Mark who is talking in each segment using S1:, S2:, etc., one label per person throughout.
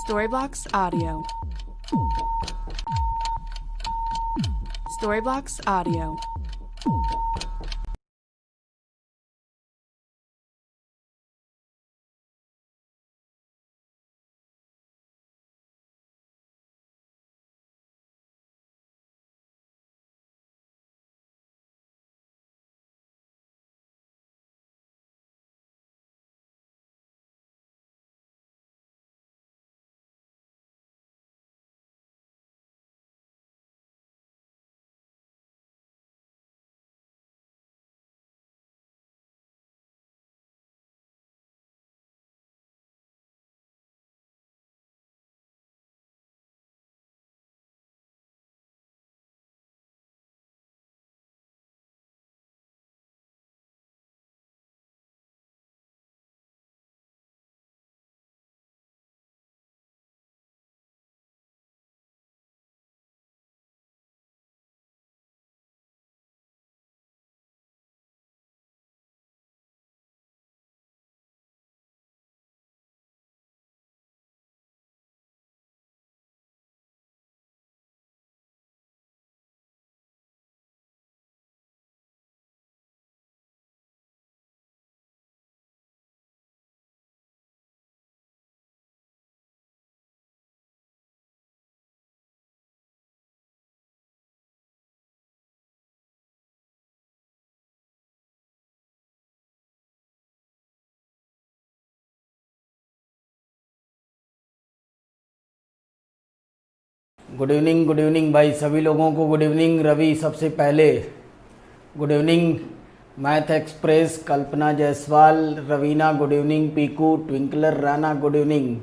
S1: Storybox Audio. Storybox Audio.
S2: Good evening भाई सभी लोगों को गुड इवनिंग। रवि सबसे पहले good evening. Math express Kalpana Jaiswal, Raveena good evening, Piku Twinkler Rana good evening.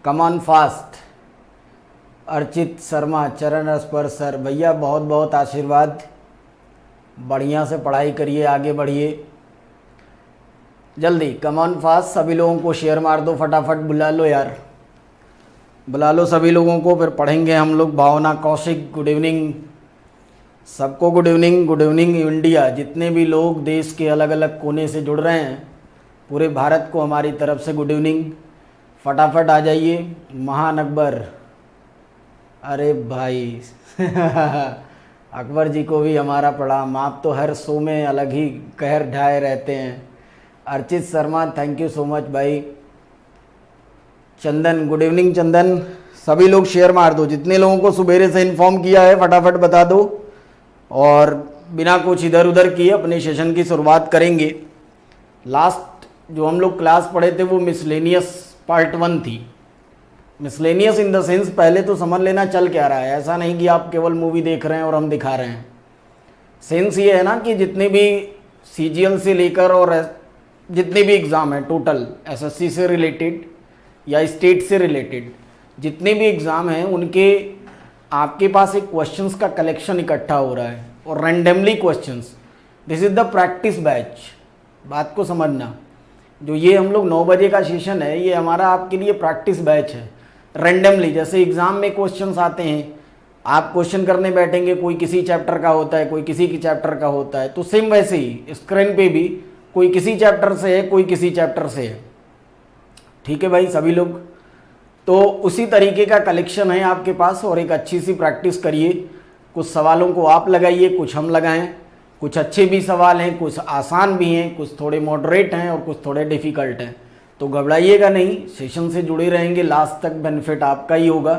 S2: Come on fast. Archit Sharma चरण स्पर्श सर, भैया बहुत बहुत आशीर्वाद, बढ़िया से पढ़ाई करिए, आगे बढ़िए जल्दी। कमॉन फास्ट, सभी लोगों को शेयर मार दो फटाफट, बुला लो यार, बुला लो सभी लोगों को, फिर पढ़ेंगे हम लोग। भावना कौशिक गुड इवनिंग, सबको गुड इवनिंग इंडिया। जितने भी लोग देश के अलग अलग कोने से जुड़ रहे हैं, पूरे भारत को हमारी तरफ से गुड इवनिंग। फटाफट आ जाइए। महान अकबर, अरे भाई अकबर जी को भी हमारा प्रणाम, आप तो हर शो में अलग ही कहर ढाए रहते हैं। Archit Sharma thank you so much भाई। चंदन गुड इवनिंग चंदन, सभी लोग शेयर मार दो, जितने लोगों को सुबेरे से इन्फॉर्म किया है फटाफट बता दो, और बिना कुछ इधर उधर किए अपने सेशन की शुरुआत करेंगे। लास्ट जो हम लोग क्लास पढ़े थे वो मिसलेनियस पार्ट 1 थी। मिसलेनियस इन द सेंस पहले तो समझ लेना चल क्या रहा है, ऐसा नहीं कि आप केवल मूवी देख रहे हैं और हम दिखा रहे हैं। सेंस ये है ना कि जितने भी CGL से लेकर और जितने भी एग्ज़ाम हैं टोटल SSC से रिलेटेड या स्टेट से रिलेटेड जितने भी एग्ज़ाम हैं, उनके आपके पास एक क्वेश्चंस का कलेक्शन इकट्ठा हो रहा है और randomly questions. This is the practice batch, बात को समझना। जो ये हम लोग 9 बजे का सेशन है, ये हमारा आपके लिए प्रैक्टिस बैच है। रैंडमली जैसे एग्ज़ाम में क्वेश्चंस आते हैं, आप क्वेश्चन करने बैठेंगे, कोई किसी चैप्टर का होता है, कोई किसी के चैप्टर का होता है, तो सेम वैसे ही स्क्रीन पे भी कोई किसी चैप्टर से है, कोई किसी चैप्टर से है। ठीक है भाई सभी लोग, तो उसी तरीके का कलेक्शन है आपके पास, और एक अच्छी सी प्रैक्टिस करिए। कुछ सवालों को आप लगाइए, कुछ हम लगाएं। कुछ अच्छे भी सवाल हैं, कुछ आसान भी हैं, कुछ थोड़े मॉडरेट हैं और कुछ थोड़े डिफ़िकल्ट हैं। तो घबराइएगा नहीं, सेशन से जुड़े रहेंगे, लास्ट तक बेनिफिट आपका ही होगा।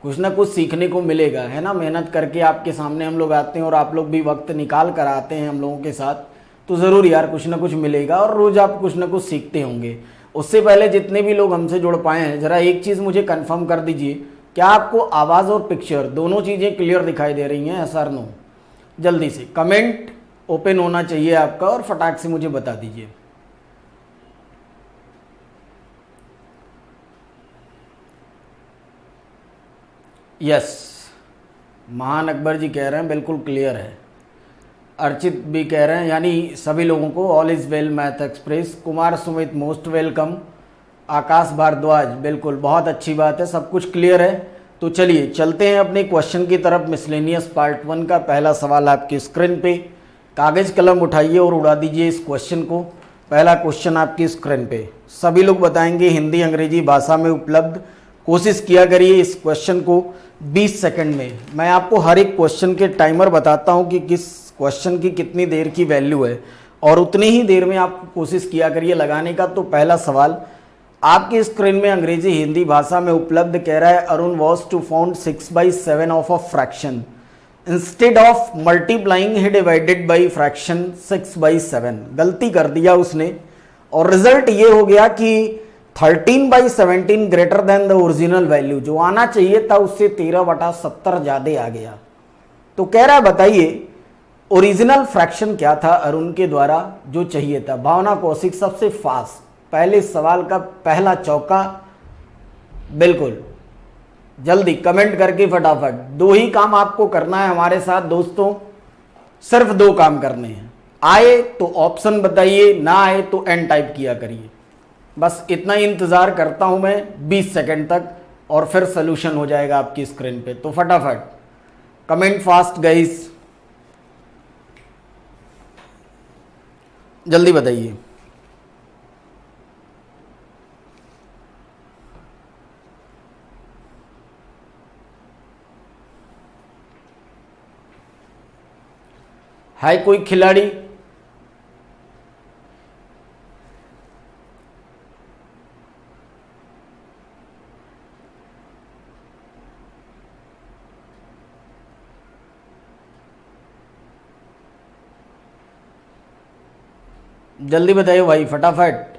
S2: कुछ ना कुछ सीखने को मिलेगा, है ना। मेहनत करके आपके सामने हम लोग आते हैं और आप लोग भी वक्त निकाल कर आते हैं हम लोगों के साथ, तो ज़रूर यार कुछ ना कुछ मिलेगा और रोज़ आप कुछ ना कुछ सीखते होंगे। उससे पहले जितने भी लोग हमसे जुड़ पाए हैं, ज़रा एक चीज़ मुझे कंफर्म कर दीजिए, क्या आपको आवाज़ और पिक्चर दोनों चीज़ें क्लियर दिखाई दे रही हैं? SR नो, जल्दी से कमेंट ओपन होना चाहिए आपका और फटाक से मुझे बता दीजिए। यस, महान अकबर जी कह रहे हैं बिल्कुल क्लियर है। अर्चित भी कह रहे हैं, यानी सभी लोगों को all is well math express. Kumar Sumit most welcome. Akash Bhardwaj बिल्कुल, बहुत अच्छी बात है, सब कुछ क्लियर है। तो चलिए चलते हैं अपने क्वेश्चन की तरफ। मिसलेनियस पार्ट 1 का पहला सवाल आपकी स्क्रीन पे, कागज़ कलम उठाइए और उड़ा दीजिए इस क्वेश्चन को। पहला क्वेश्चन आपकी स्क्रीन पे, सभी लोग बताएंगे हिंदी अंग्रेजी भाषा में उपलब्ध कोशिश किया करिए इस क्वेश्चन को 20 सेकंड में। मैं आपको हर एक क्वेश्चन के टाइमर बताता हूं कि किस क्वेश्चन की कितनी देर की वैल्यू है और उतनी ही देर में आप कोशिश किया करिए लगाने का। तो पहला सवाल आपकी स्क्रीन में अंग्रेजी हिंदी भाषा में उपलब्ध कह रहा है Arun was to found 6/7 of a fraction, instead of multiplying he divided by fraction 6/7। गलती कर दिया उसने और रिजल्ट ये हो गया कि 13/17 greater than the original value. जो आना चाहिए था उससे 13/70 ज्यादा आ गया। तो कह रहा है बताइए ओरिजिनल फ्रैक्शन क्या था अरुण के द्वारा जो चाहिए था। भावना कौशिक सबसे फास्ट, पहले सवाल का पहला चौका, बिल्कुल जल्दी कमेंट करके फटाफट। 2 ही काम आपको करना है हमारे साथ दोस्तों, सिर्फ 2 काम करने हैं। आए तो ऑप्शन बताइए, ना आए तो एन टाइप किया करिए। बस इतना ही इंतजार करता हूं मैं 20 सेकंड तक और फिर सोल्यूशन हो जाएगा आपकी स्क्रीन पे। तो फटाफट कमेंट फास्ट गाइस, जल्दी बताइए। है कोई खिलाड़ी? जल्दी बताइए भाई फटाफट।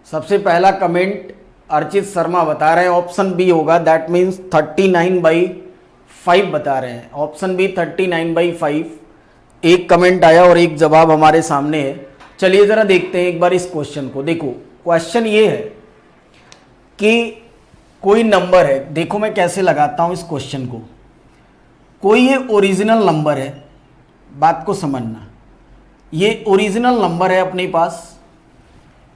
S2: सबसे पहला कमेंट अर्चित शर्मा बता रहे हैं ऑप्शन बी होगा, दैट मीन्स 39/5 बता रहे हैं। Option B 39/5। एक कमेंट आया और एक जवाब हमारे सामने है। चलिए जरा देखते हैं एक बार इस क्वेश्चन को। देखो क्वेश्चन ये है कि कोई नंबर है, देखो मैं कैसे लगाता हूं इस क्वेश्चन को। कोई ये ओरिजिनल नंबर है, बात को समझना, ये ओरिजिनल नंबर है अपने पास।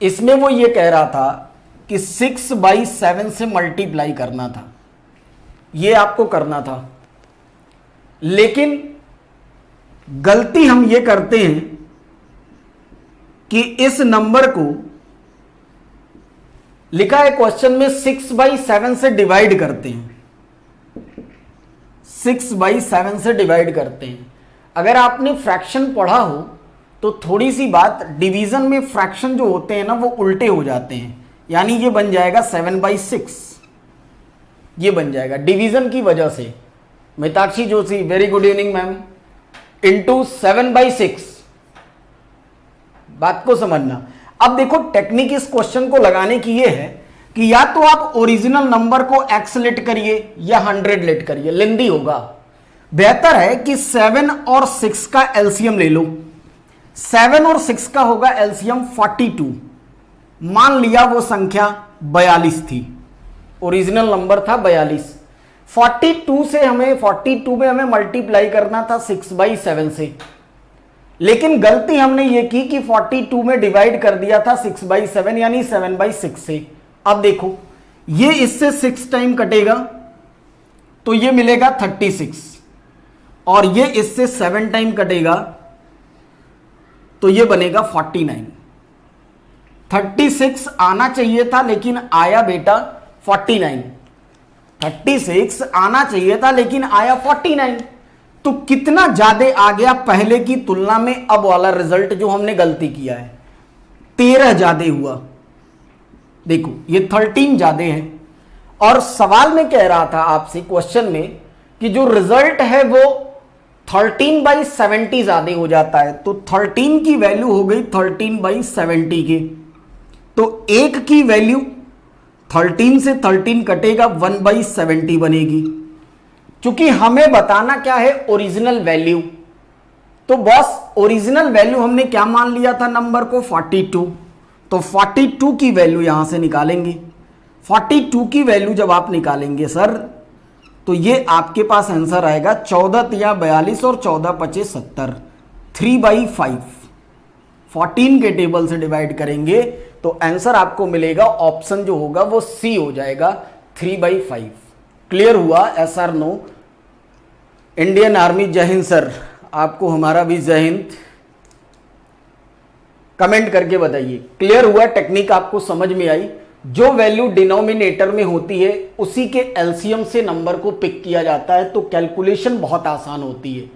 S2: इसमें वो ये कह रहा था कि 6/7 से मल्टीप्लाई करना था, ये आपको करना था। लेकिन गलती हम ये करते हैं कि इस नंबर को लिखा है क्वेश्चन में 6/7 से डिवाइड करते हैं, 6/7 से डिवाइड करते हैं। अगर आपने फ्रैक्शन पढ़ा हो तो थोड़ी सी बात, डिवीजन में फ्रैक्शन जो होते हैं ना वो उल्टे हो जाते हैं। यानी ये बन जाएगा 7/6, ये बन जाएगा डिवीजन की वजह से। Mitakshi Joshi very good evening ma'am. Into 7/6, बात को समझना। अब देखो टेक्निक इस क्वेश्चन को लगाने की ये है कि या तो आप ओरिजिनल नंबर को x लेट करिए या 100 लेट करिए, लेंदी होगा। बेहतर है कि 7 और 6 का एलसीएम ले लो। 7 और 6 का होगा एलसीएम 42। मान लिया वो संख्या 42 थी, ओरिजिनल नंबर था 42। 42 में हमें मल्टीप्लाई करना था 6/7 से, लेकिन गलती हमने ये की कि 42 में डिवाइड कर दिया था 6/7 यानी 7/6 से। अब देखो ये इससे 6 टाइम कटेगा तो ये मिलेगा 36 और ये इससे 7 टाइम कटेगा तो ये बनेगा 49। 36 आना चाहिए था लेकिन आया बेटा 49। 36 आना चाहिए था लेकिन आया 49। तो कितना ज्यादा आ गया पहले की तुलना में? अब वाला रिजल्ट जो हमने गलती किया है 13 ज्यादा हुआ। देखो ये 13 ज्यादा है। और सवाल में कह रहा था आपसे क्वेश्चन में कि जो रिजल्ट है वो 13/70 ज्यादा हो जाता है। तो 13 की वैल्यू हो गई 13/70 के। तो 1 की वैल्यू 13 से 13 कटेगा 1/70 बनेगी। क्योंकि हमें बताना क्या है? Original value. तो बॉस ओरिजिनल वैल्यू हमने क्या मान लिया था नंबर को? 42। तो 42 की वैल्यू यहां से निकालेंगे। 42 की वैल्यू जब आप निकालेंगे सर तो ये आपके पास आंसर आएगा 14 या 42 और 14×5 = 70, 3/5। 14 के टेबल से डिवाइड करेंगे तो आंसर आपको मिलेगा, ऑप्शन जो होगा वो सी हो जाएगा, 3/5। क्लियर हुआ? Yes or no? Indian army जय हिंद सर, आपको हमारा भी जय हिंद। कमेंट करके बताइए क्लियर हुआ, टेक्निक आपको समझ में आई? जो वैल्यू डिनोमिनेटर में होती है उसी के एलसीएम से नंबर को पिक किया जाता है, तो कैलकुलेशन बहुत आसान होती है।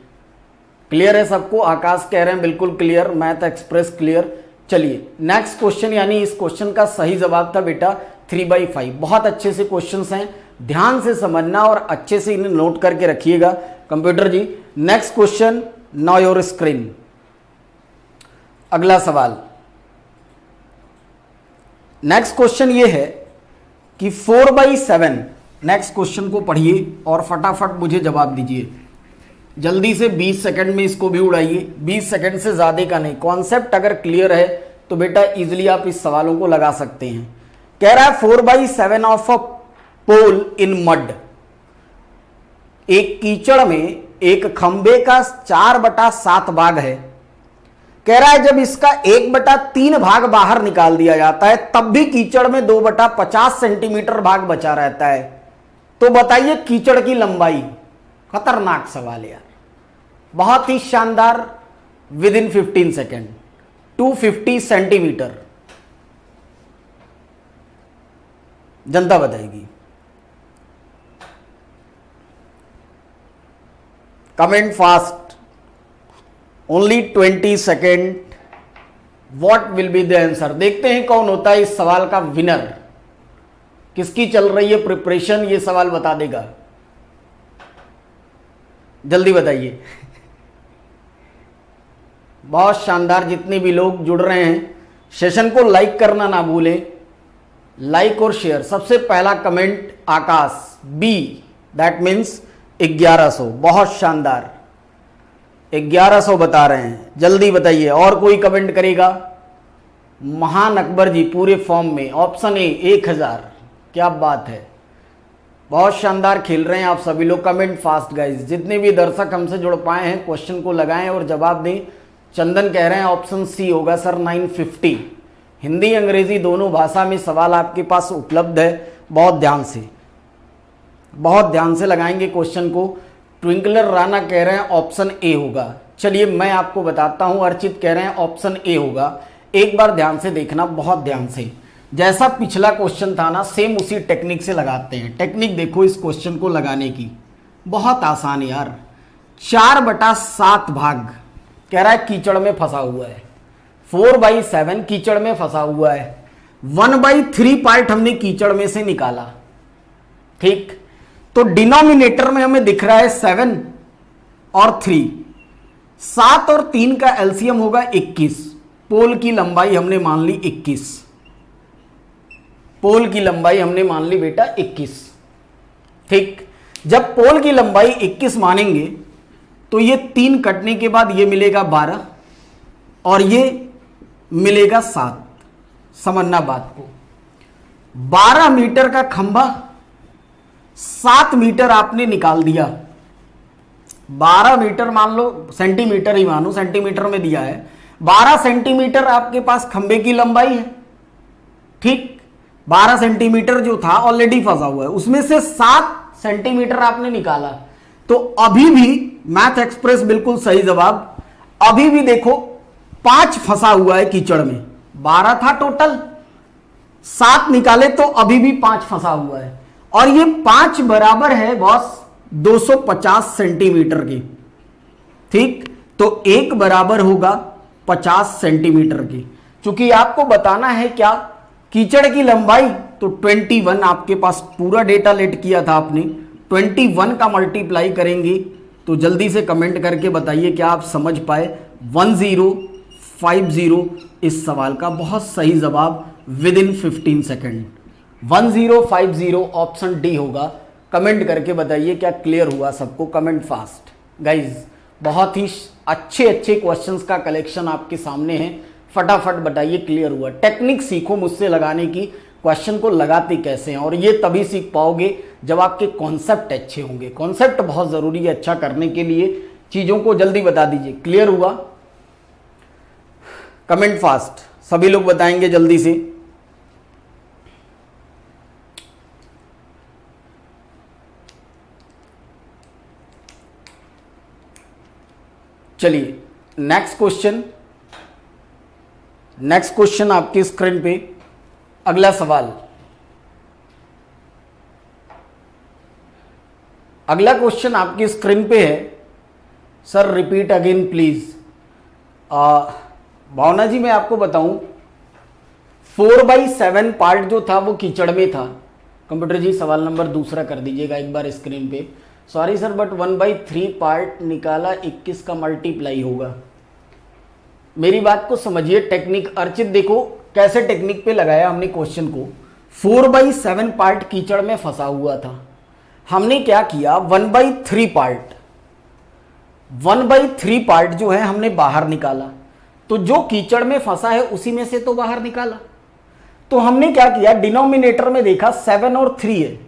S2: क्लियर है सबको? आकाश कह रहे हैं बिल्कुल क्लियर, मैथ एक्सप्रेस क्लियर। चलिए नेक्स्ट क्वेश्चन, यानी इस क्वेश्चन का सही जवाब था बेटा 3/5। बहुत अच्छे से क्वेश्चंस हैं, ध्यान से समझना और अच्छे से इन्हें नोट करके रखिएगा कंप्यूटर जी। Next question, now your screen. अगला सवाल, नेक्स्ट क्वेश्चन ये है कि 4/7। नेक्स्ट क्वेश्चन को पढ़िए और फटाफट मुझे जवाब दीजिए जल्दी से। 20 सेकंड में इसको भी उड़ाइए, 20 सेकंड से ज्यादा का नहीं। कॉन्सेप्ट अगर क्लियर है तो बेटा इजीली आप इस सवालों को लगा सकते हैं। कह रहा है 4/7 of a pole in mud. एक कीचड़ में एक खंबे का 4/7 भाग है। कह रहा है जब इसका 1/3 भाग बाहर निकाल दिया जाता है तब भी कीचड़ में 2/50 सेंटीमीटर भाग बचा रहता है, तो बताइए कीचड़ की लंबाई। खतरनाक सवाल यार, बहुत ही शानदार। With in 15 second 250 centimetre. जनता बताएगी। Comment fast, only 20 second. What will be the answer? देखते हैं कौन होता है इस सवाल का विनर। किसकी चल रही है प्रिपरेशन, ये सवाल बता देगा। जल्दी बताइए। बहुत शानदार, जितने भी लोग जुड़ रहे हैं सेशन को लाइक करना ना भूलें, लाइक और शेयर। सबसे पहला comment Akash B, that means 1100। बहुत शानदार, 1100 बता रहे हैं। जल्दी बताइए, और कोई कमेंट करेगा? महान अकबर जी पूरे फॉर्म में, ऑप्शन ए 1000। क्या बात है, बहुत शानदार खेल रहे हैं आप सभी लोग। Comment fast guys. जितने भी दर्शक हमसे जुड़ पाए हैं क्वेश्चन को लगाएं और जवाब दें। चंदन कह रहे हैं ऑप्शन सी होगा सर 950। हिंदी अंग्रेजी दोनों भाषा में सवाल आपके पास उपलब्ध है। बहुत ध्यान से लगाएंगे क्वेश्चन को। ट्विंकलर राणा कह रहे हैं ऑप्शन ए होगा। चलिए मैं आपको बताता हूं। अर्चित कह रहे हैं ऑप्शन ए होगा। एक बार ध्यान से देखना, बहुत ध्यान से। जैसा पिछला क्वेश्चन था ना, सेम उसी टेक्निक से लगाते हैं। टेक्निक देखो इस क्वेश्चन को लगाने की, बहुत आसान यार। 4/7 भाग कह रहा है कीचड़ में फंसा हुआ है। 4/7 कीचड़ में फंसा हुआ है। 1/3 पार्ट हमने कीचड़ में से निकाला, ठीक। तो डिनोमिनेटर में हमें दिख रहा है 7 और 3। 7 और 3 का एलसीएम होगा 21। पोल की लंबाई हमने मान ली 21। पोल की लंबाई हमने मान ली बेटा 21, ठीक। जब पोल की लंबाई 21 मानेंगे तो ये 3 कटने के बाद ये मिलेगा 12 और ये मिलेगा 7। समझना बात को। 12 मीटर का खंभा 7 मीटर आपने निकाल दिया। 12 मीटर मान लो, सेंटीमीटर ही मानो, सेंटीमीटर में दिया है। 12 सेंटीमीटर आपके पास खंभे की लंबाई है, ठीक। 12 सेंटीमीटर जो था ऑलरेडी फंसा हुआ है, उसमें से 7 सेंटीमीटर आपने निकाला। तो अभी भी मैथ एक्सप्रेस बिल्कुल सही जवाब। अभी भी देखो 5 फंसा हुआ है कीचड़ में। 12 था टोटल, 7 निकाले तो अभी भी 5 फंसा हुआ है। और ये 5 बराबर है बॉस 250 सेंटीमीटर की, ठीक। तो 1 बराबर होगा 50 सेंटीमीटर की। चूंकि आपको बताना है क्या, कीचड़ की लंबाई, तो 21 आपके पास पूरा डेटा लेट किया था आपने। 21 का मल्टीप्लाई करेंगे तो जल्दी से कमेंट करके बताइए क्या आप समझ पाए। 1050 इस सवाल का बहुत सही जवाब with in 15 second. 1050 option D होगा। कमेंट करके बताइए क्या क्लियर हुआ सबको। Comment fast guys. बहुत ही अच्छे क्वेश्चंस का कलेक्शन आपके सामने है। फटाफट बताइए क्लियर हुआ। टेक्निक सीखो मुझसे लगाने की, क्वेश्चन को लगाते कैसे हैं। और ये तभी सीख पाओगे जब आपके कॉन्सेप्ट अच्छे होंगे। कॉन्सेप्ट बहुत जरूरी है अच्छा करने के लिए। चीजों को जल्दी बता दीजिए क्लियर हुआ। कमेंट फास्ट, सभी लोग बताएंगे जल्दी से। चलिए नेक्स्ट क्वेश्चन आपकी स्क्रीन पे। अगला सवाल अगला क्वेश्चन आपकी स्क्रीन पे है, सर रिपीट अगेन प्लीज। भावना जी मैं आपको बताऊं 4/7 पार्ट जो था वो कीचड़ में था। कंप्यूटर जी सवाल नंबर दूसरा कर दीजिएगा एक बार स्क्रीन पे। सॉरी सर बट 1/3 पार्ट निकाला 21 का मल्टीप्लाई होगा। मेरी बात को समझिए, टेक्निक अर्चित देखो कैसे टेक्निक पे लगाया हमने क्वेश्चन को। 4/7 पार्ट कीचड़ में फंसा हुआ था, हमने क्या किया 1/3 पार्ट जो है हमने बाहर निकाला। तो जो कीचड़ में फंसा है उसी में से तो बाहर निकाला। तो हमने क्या किया, डिनोमिनेटर में देखा 7 और 3 है,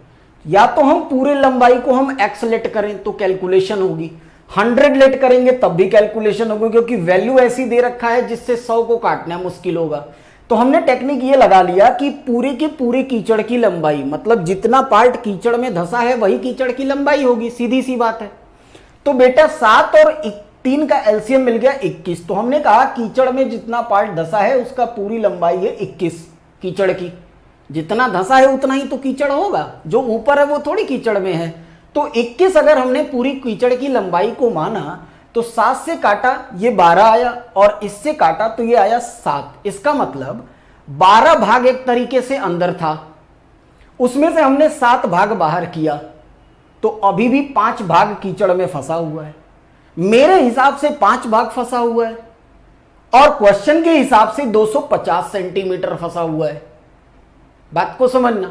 S2: या तो हम पूरे लंबाई को हम x लेट करें तो कैलकुलेशन होगी, 100 लेट करेंगे तब भी कैलकुलेशन होगी, क्योंकि वैल्यू ऐसी दे रखा है जिससे 100 को काटना मुश्किल होगा। तो हमने टेक्निक ये लगा लिया कि पूरे के पूरे कीचड़ की लंबाई, मतलब जितना पार्ट कीचड़ में धंसा है वही कीचड़ की लंबाई होगी, सीधी सी बात है। तो बेटा 7 और 3 का एलसीएम मिल गया 21। तो हमने कहा कीचड़ में जितना पार्ट धंसा है उसका पूरी लंबाई है 21 कीचड़ की। जितना धंसा है उतना ही तो कीचड़ होगा, जो ऊपर है वो थोड़ी कीचड़ में है। तो 21 अगर हमने पूरी कीचड़ की लंबाई को माना तो 7 से काटा ये 12 आया, और इससे काटा तो ये आया 7। इसका मतलब 12 भाग एक तरीके से अंदर था, उसमें से हमने 7 भाग बाहर किया, तो अभी भी 5 भाग कीचड़ में फंसा हुआ है। मेरे हिसाब से 5 भाग फंसा हुआ है, और क्वेश्चन के हिसाब से 250 सेंटीमीटर फंसा हुआ है। बात को समझना।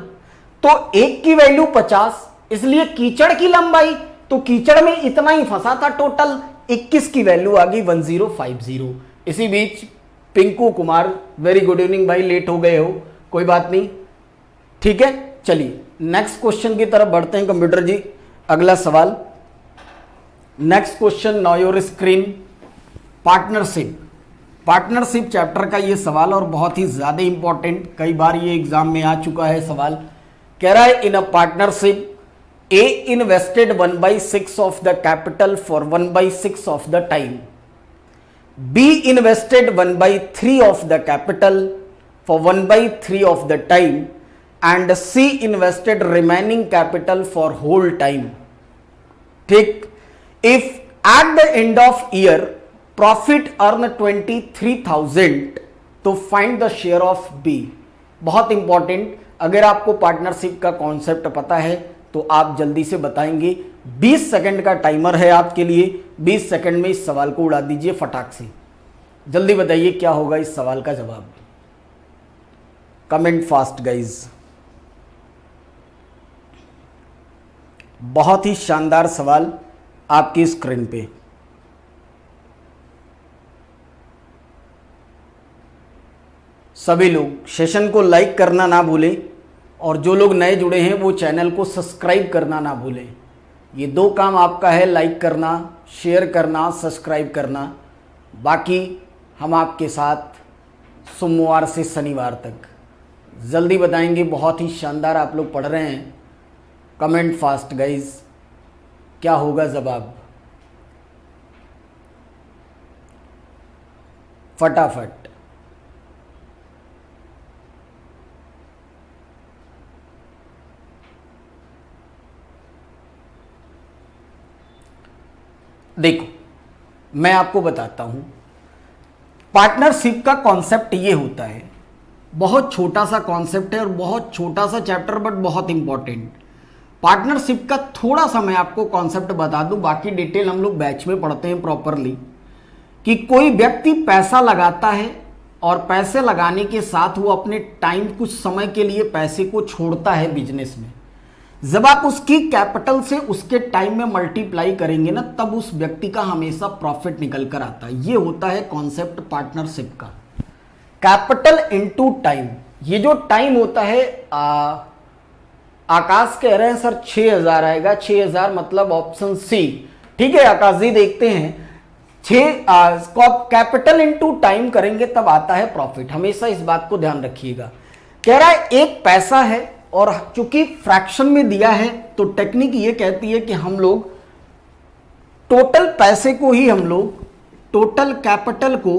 S2: तो एक की वैल्यू 50, इसलिए कीचड़ की लंबाई तो कीचड़ में इतना ही फंसा था, टोटल 21 की वैल्यू आ गई 1050। इसी बीच Pinku Kumar very good evening भाई, लेट हो गए हो, कोई बात नहीं, ठीक है। चलिए नेक्स्ट क्वेश्चन की तरफ बढ़ते हैं कंप्यूटर जी। अगला सवाल, next question now your screen. Partnership chapter का ये सवाल, और बहुत ही ज्यादा इंपॉर्टेंट, कई बार ये एग्जाम में आ चुका है सवाल। कह रहा है इन a partnership A invested 1/6 of the capital for 1/6 of the time. B invested 1/3 of the capital for 1/3 of the time, and C invested remaining capital for whole time. ठीक, if at the end of year profit earn 23,000 तो find the share of B. बहुत important, अगर आपको partnership का concept पता है तो आप जल्दी से बताएंगे। 20 सेकंड का टाइमर है आपके लिए, 20 सेकंड में इस सवाल को उड़ा दीजिए फटाक से। जल्दी बताइए क्या होगा इस सवाल का जवाब। Comment fast guys. बहुत ही शानदार सवाल आपकी स्क्रीन पे। सभी लोग सेशन को लाइक करना ना भूलें, और जो लोग नए जुड़े हैं वो चैनल को सब्सक्राइब करना ना भूलें। ये 2 काम आपका है, लाइक करना, शेयर करना, सब्सक्राइब करना। बाकी हम आपके साथ सोमवार से शनिवार तक। जल्दी बताएंगे, बहुत ही शानदार आप लोग पढ़ रहे हैं। कमेंट फास्ट गाइज, क्या होगा जवाब फटाफट। देखो मैं आपको बताता हूं, पार्टनरशिप का कॉन्सेप्ट ये होता है, बहुत छोटा सा कॉन्सेप्ट है और बहुत छोटा सा चैप्टर बट बहुत इंपॉर्टेंट। पार्टनरशिप का थोड़ा सा मैं आपको कॉन्सेप्ट बता दूं, बाकी डिटेल हम लोग बैच में पढ़ते हैं प्रॉपरली। कि कोई व्यक्ति पैसा लगाता है और पैसे लगाने के साथ वो अपने टाइम, कुछ समय के लिए पैसे को छोड़ता है बिजनेस में। जब आप उसकी कैपिटल से उसके टाइम में मल्टीप्लाई करेंगे ना, तब उस व्यक्ति का हमेशा प्रॉफिट निकल कर आता है। ये होता है कॉन्सेप्ट पार्टनरशिप का, कैपिटल इनटू टाइम। ये जो टाइम होता है, आकाश कह रहे हैं सर 6000 आएगा, 6000 मतलब ऑप्शन सी। ठीक है आकाश जी, देखते हैं 6 कैपिटल इनटू टाइम करेंगे तब आता है प्रॉफिट। हमेशा इस बात को ध्यान रखिएगा। कह रहा है एक पैसा है और चूंकि फ्रैक्शन में दिया है तो टेक्निक ये कहती है कि हम लोग टोटल पैसे को ही, हम लोग टोटल कैपिटल को,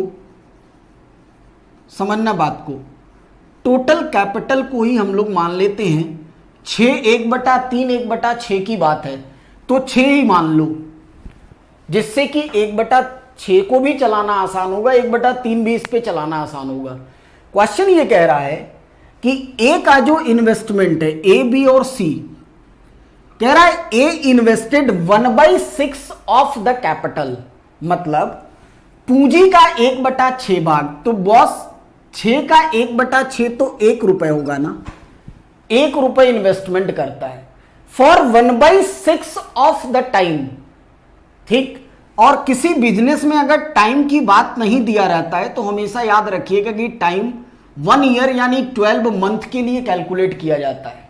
S2: समझना बात को, टोटल कैपिटल को ही हम लोग मान लेते हैं 6 1/3 1/6 की बात है। तो 6 ही मान लो, जिससे कि 1/6 को भी चलाना आसान होगा, 1/3 भी इस पे चलाना आसान होगा। क्वेश्चन ये कह रहा है कि ए का जो इन्वेस्टमेंट है, ए, बी और सी, कह रहा है ए इन्वेस्टेड 1/6 ऑफ द कैपिटल, मतलब पूंजी का 1/6 भाग। तो बॉस 6 का 1/6 तो 1 रुपए होगा ना, 1 रुपए इन्वेस्टमेंट करता है फॉर 1/6 ऑफ द टाइम। ठीक, और किसी बिजनेस में अगर टाइम की बात नहीं दिया रहता है तो हमेशा याद रखिएगा कि टाइम 1 ईयर यानी 12 मंथ के लिए कैलकुलेट किया जाता है।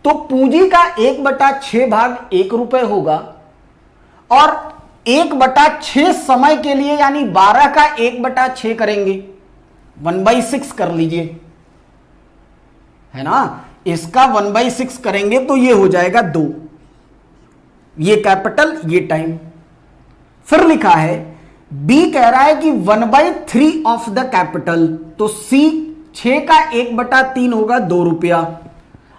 S2: तो पूंजी का 1/6 भाग 1 रुपए होगा और 1/6 समय के लिए यानी 12 का 1/6 करेंगे, 1/6 कर लीजिए, है ना। इसका 1/6 करेंगे तो ये हो जाएगा 2, ये कैपिटल, ये टाइम। फिर लिखा है बी कह रहा है कि 1/3 ऑफ द कैपिटल, तो सी 6 का 1/3 होगा 2 रुपया,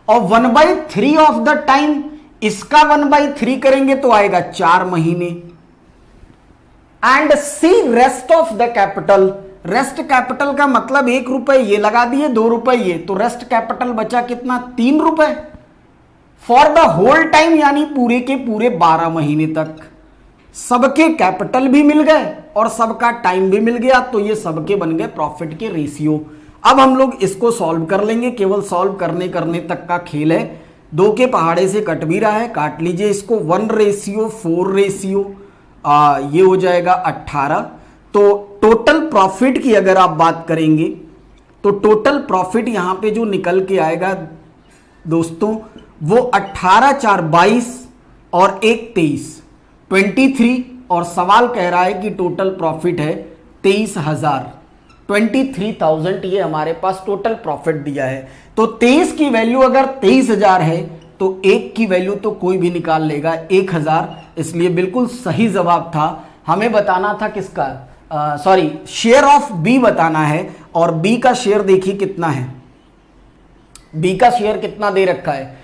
S2: और 1/3 ऑफ द टाइम, इसका 1/3 करेंगे तो आएगा 4 महीने। And C rest of the capital, rest capital का मतलब 1 रुपए ये लगा दिए, 2 रुपए ये, तो रेस्ट कैपिटल बचा कितना, 3 रुपए फॉर द होल टाइम, यानी पूरे के पूरे 12 महीने तक। सबके कैपिटल भी मिल गए और सबका टाइम भी मिल गया, तो ये सबके बन गए प्रॉफिट के रेशियो। अब हम लोग इसको सॉल्व कर लेंगे, केवल सॉल्व करने तक का खेल है। 2 के पहाड़े से कट भी रहा है, काट लीजिए इसको। 1/4 रेशियो ये हो जाएगा 18। तो टोटल प्रॉफिट की अगर आप बात करेंगे तो टोटल प्रॉफिट यहां पे जो निकल के आएगा दोस्तों, वो 18 4 22 और 1 23, 23। और सवाल कह रहा है कि टोटल प्रॉफिट है 23,000, 23,000 ये हमारे पास टोटल प्रॉफिट दिया है। तो 23 की वैल्यू अगर 23,000 है तो 1 की वैल्यू तो कोई भी निकाल लेगा, 1,000। इसलिए बिल्कुल सही जवाब था। हमें बताना था किसका, सॉरी, शेयर ऑफ बी बताना है। और बी का शेयर देखिए कितना है, बी का शेयर कितना दे रखा है,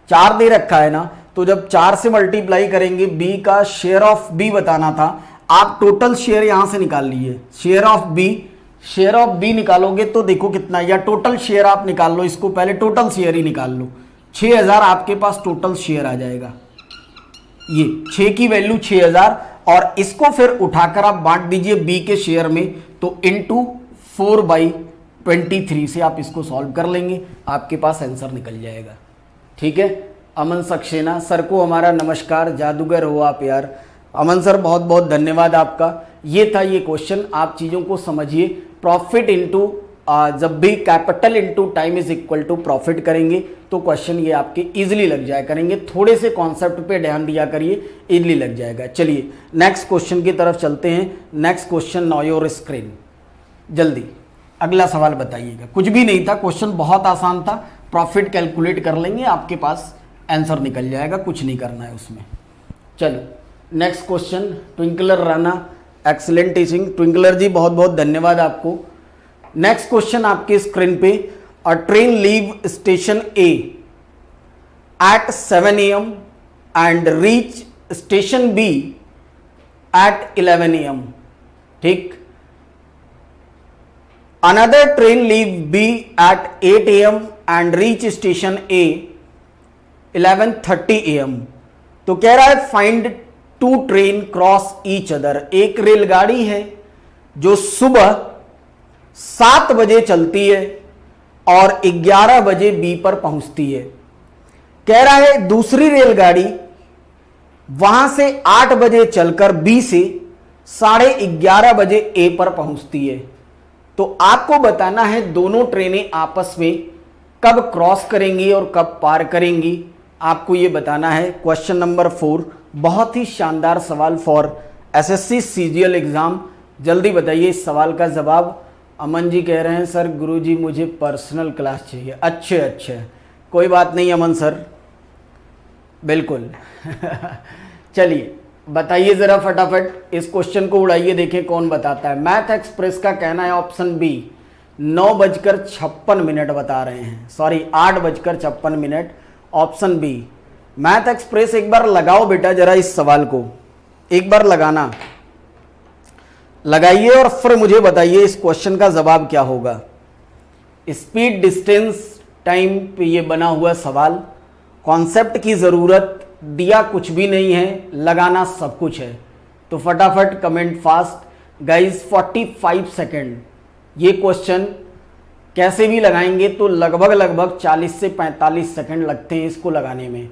S2: 4 दे रखा है ना। तो जब 4 से मल्टीप्लाई करेंगे, बी का शेयर ऑफ बी बताना था। आप टोटल शेयर यहां से निकाल लीजिए, शेयर ऑफ बी निकालोगे तो देखो कितना, या टोटल शेयर आप निकाल लो, इसको पहले टोटल शेयर ही निकाल लो। 6,000 आपके पास टोटल शेयर आ जाएगा, ये 6 की वैल्यू 6,000। और इसको फिर उठाकर आप बांट दीजिए बी के शेयर में, तो इंटू 4/23 से आप इसको सॉल्व कर लेंगे, आपके पास आंसर निकल जाएगा। ठीक है, अमन सक्सेना सर को हमारा नमस्कार, जादूगर हो आप यार। अमन सर बहुत बहुत धन्यवाद आपका। ये था ये क्वेश्चन, आप चीज़ों को समझिए। प्रॉफिट इंटू जब भी capital into time is equal to profit करेंगे तो क्वेश्चन ये आपके इजीली लग जाया करेंगे। थोड़े से कॉन्सेप्ट पे ध्यान दिया करिए, इजीली लग जाएगा। चलिए नेक्स्ट क्वेश्चन की तरफ चलते हैं। Next question now your screen, जल्दी अगला सवाल बताइएगा। कुछ भी नहीं था, क्वेश्चन बहुत आसान था। प्रॉफिट कैलकुलेट कर लेंगे, आपके पास आंसर निकल जाएगा, कुछ नहीं करना है उसमें। चलो next question, Twinkler Rana, excellent teaching. Twinkler ji बहुत बहुत धन्यवाद आपको। नेक्स्ट क्वेश्चन आपके स्क्रीन पे, a train leave station A at 7 AM and reach station B at 11 AM। ठीक, another train leave B at 8 AM and reach station A 11:30 AM। तो कह रहा है find 2 train cross each other. एक रेलगाड़ी है जो सुबह 7 बजे चलती है और 11 बजे बी पर पहुंचती है। कह रहा है दूसरी रेलगाड़ी वहां से 8 बजे चलकर बी से 11:30 बजे ए पर पहुंचती है। तो आपको बताना है दोनों ट्रेनें आपस में कब क्रॉस करेंगी और कब पार करेंगी, आपको यह बताना है। क्वेश्चन नंबर 4, बहुत ही शानदार सवाल फॉर एसएससी सीजीएल एग्जाम। जल्दी बताइए इस सवाल का जवाब। अमन जी कह रहे हैं सर गुरुजी मुझे पर्सनल क्लास चाहिए। अच्छे, कोई बात नहीं अमन सर, बिल्कुल। चलिए बताइए जरा फटाफट, इस क्वेश्चन को उड़ाइए, देखें कौन बताता है। मैथ एक्सप्रेस का कहना है ऑप्शन बी, 9:56 बता रहे हैं, sorry 8:56 option B. Math express एक बार लगाओ बेटा जरा, इस सवाल को एक बार लगाना, लगाइए और फिर मुझे बताइए इस क्वेश्चन का जवाब क्या होगा। स्पीड, डिस्टेंस, टाइम पे ये बना हुआ सवाल, कॉन्सेप्ट की जरूरत, दिया कुछ भी नहीं है, लगाना सब कुछ है। तो फटाफट कमेंट फास्ट गाइस। 45 सेकेंड, ये क्वेश्चन कैसे भी लगाएंगे तो लगभग 40 से 45 सेकेंड लगते हैं इसको लगाने में।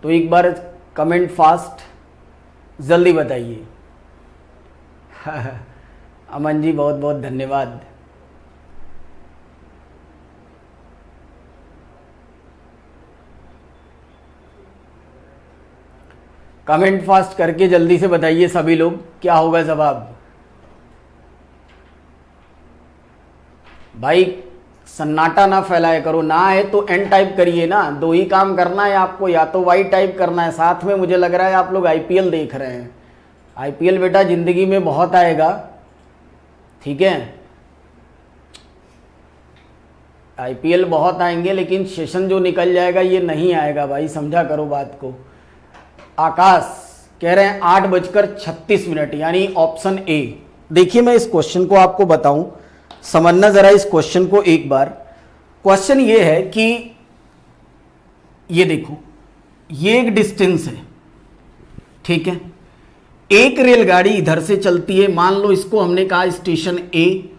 S2: तो एक बार कमेंट फास्ट, जल्दी बताइए। अमन जी बहुत बहुत धन्यवाद। कमेंट फास्ट करके जल्दी से बताइए सभी लोग क्या होगा जवाब। भाई सन्नाटा ना फैलाया करो, ना है तो एन टाइप करिए ना, दो ही काम करना है आपको, या तो वाई टाइप करना है, साथ में मुझे लग रहा है आप लोग आईपीएल देख रहे हैं। आईपीएल बेटा जिंदगी में बहुत आएगा, ठीक है, आईपीएल बहुत आएंगे, लेकिन सेशन जो निकल जाएगा ये नहीं आएगा भाई, समझा करो बात को। आकाश कह रहे हैं 8:36 यानी ऑप्शन ए। देखिए मैं इस क्वेश्चन को आपको बताऊं, समझना जरा इस क्वेश्चन को एक बार। क्वेश्चन ये है कि ये देखो, ये एक डिस्टेंस है, ठीक है, एक रेलगाड़ी इधर से चलती है, मान लो इसको हमने कहा स्टेशन ए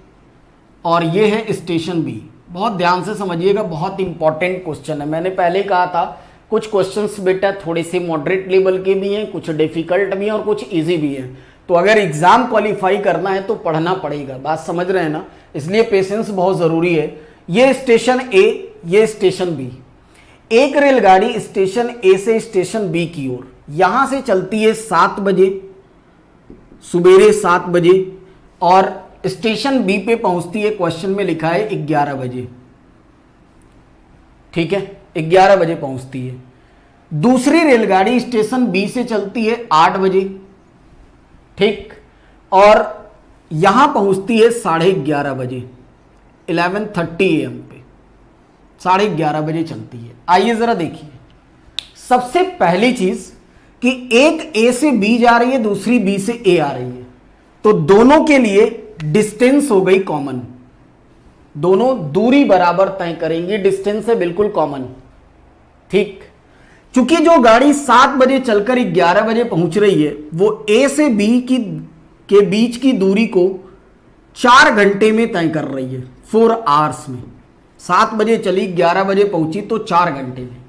S2: और ये है स्टेशन बी। बहुत ध्यान से समझिएगा, बहुत इंपॉर्टेंट क्वेश्चन है। मैंने पहले कहा था कुछ क्वेश्चंस बेटा थोड़े से मॉडरेट लेवल के भी हैं, कुछ डिफिकल्ट भी हैं और कुछ इजी भी हैं। तो अगर एग्जाम क्वालिफाई करना है तो पढ़ना पड़ेगा, बात समझ रहे हैं ना, इसलिए पेशेंस बहुत जरूरी है। ये स्टेशन ए, ये स्टेशन बी, एक रेलगाड़ी स्टेशन ए से स्टेशन बी की ओर यहां से चलती है 7 बजे, सुबेरे 7 बजे, और स्टेशन बी पे पहुंचती है, क्वेश्चन में लिखा है 11 बजे, ठीक है, 11 बजे पहुंचती है। दूसरी रेलगाड़ी स्टेशन बी से चलती है 8 बजे, ठीक, और यहां पहुंचती है 11:30 बजे, 11:30 AM पे, 11:30 बजे चलती है। आइए जरा देखिए, सबसे पहली चीज कि एक ए से बी जा रही है, दूसरी बी से ए आ रही है, तो दोनों के लिए डिस्टेंस हो गई कॉमन, दोनों दूरी बराबर तय करेंगे, डिस्टेंस है बिल्कुल कॉमन, ठीक। चूंकि जो गाड़ी 7 बजे चलकर 11 बजे पहुंच रही है वो ए से बी के बीच की दूरी को 4 घंटे में तय कर रही है, 4 आवर्स में। 7 बजे चली, 11 बजे पहुंची, तो 4 घंटे में।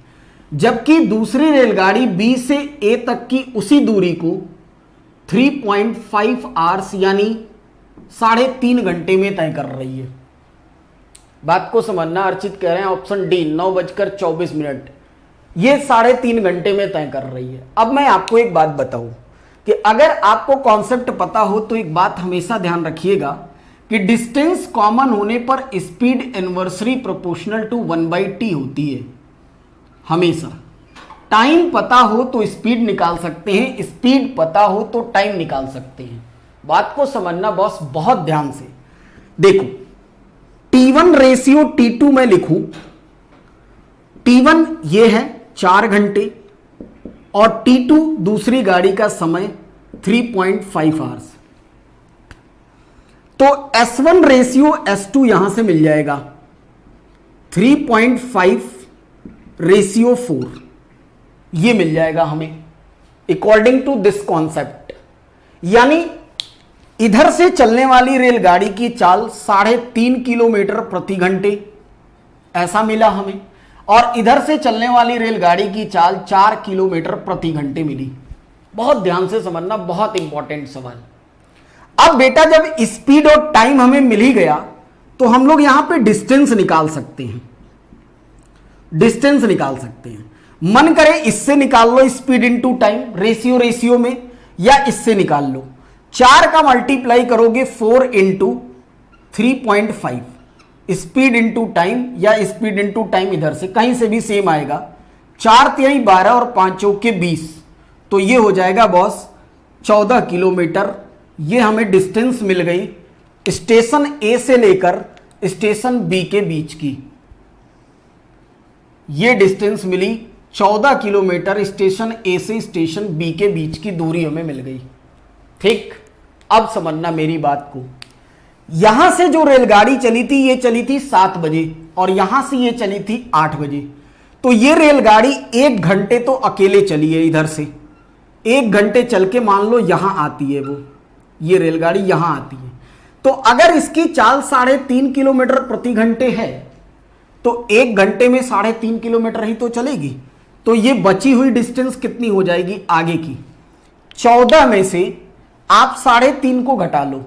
S2: जबकि दूसरी रेलगाड़ी बी से ए तक की उसी दूरी को 3.5 आवर्स यानी 3.5 घंटे में तय कर रही है। बात को समझना, अर्चित कह रहे हैं ऑप्शन डी 9:24, ये 3.5 घंटे में तय कर रही है। अब मैं आपको एक बात बताऊं कि अगर आपको कॉन्सेप्ट पता हो तो एक बात हमेशा ध्यान रखिएगा कि डिस्टेंस कॉमन होने पर speed inversely proportional to 1/t होती है हमेशा। टाइम पता हो तो स्पीड निकाल सकते हैं, स्पीड पता हो तो टाइम निकाल सकते हैं। बात को समझना बॉस बहुत ध्यान से। देखो T1 रेशियो T2 में लिखूं, T1 ये है 4 घंटे और T2 दूसरी गाड़ी का समय 3.5 आवर्स, तो S1 रेशियो S2 यहां से मिल जाएगा 3.5 रेशियो 4, ये मिल जाएगा हमें अकॉर्डिंग टू दिस कॉन्सेप्ट। यानी इधर से चलने वाली रेलगाड़ी की चाल 3.5 किलोमीटर प्रति घंटे ऐसा मिला हमें, और इधर से चलने वाली रेलगाड़ी की चाल 4 किलोमीटर प्रति घंटे मिली। बहुत ध्यान से समझना, बहुत इंपॉर्टेंट सवाल। अब बेटा जब स्पीड और टाइम हमें मिल ही गया तो हम लोग यहां पे डिस्टेंस निकाल सकते हैं, डिस्टेंस निकाल सकते हैं। मन करे इससे निकाल लो स्पीड इनटू टाइम रेशियो में, या इससे निकाल लो। 4 का मल्टीप्लाई करोगे 4 इंटू 3.5, स्पीड इंटू टाइम या स्पीड इंटू टाइम इधर से कहीं से भी सेम आएगा। 4 तिहाई 12 और 5 चौके 20, तो ये हो जाएगा बॉस 14 किलोमीटर। ये हमें डिस्टेंस मिल गई स्टेशन ए से लेकर स्टेशन बी के बीच की, ये डिस्टेंस मिली 14 किलोमीटर स्टेशन ए से स्टेशन बी के बीच की दूरी हमें मिल गई। ठीक, अब समझना मेरी बात को। यहां से जो रेलगाड़ी चली थी ये चली थी 7 बजे और यहां से ये चली थी 8 बजे। तो ये रेलगाड़ी 1 घंटे तो अकेले चली है, इधर से 1 घंटे चल के मान लो यहां आती है, वो ये रेलगाड़ी यहां आती है। तो अगर इसकी चाल 3.5 किलोमीटर प्रति घंटे है तो 1 घंटे में 3.5 किलोमीटर ही तो चलेगी। तो ये बची हुई डिस्टेंस कितनी हो जाएगी आगे की? 14 में से आप 3.5 को घटा लो,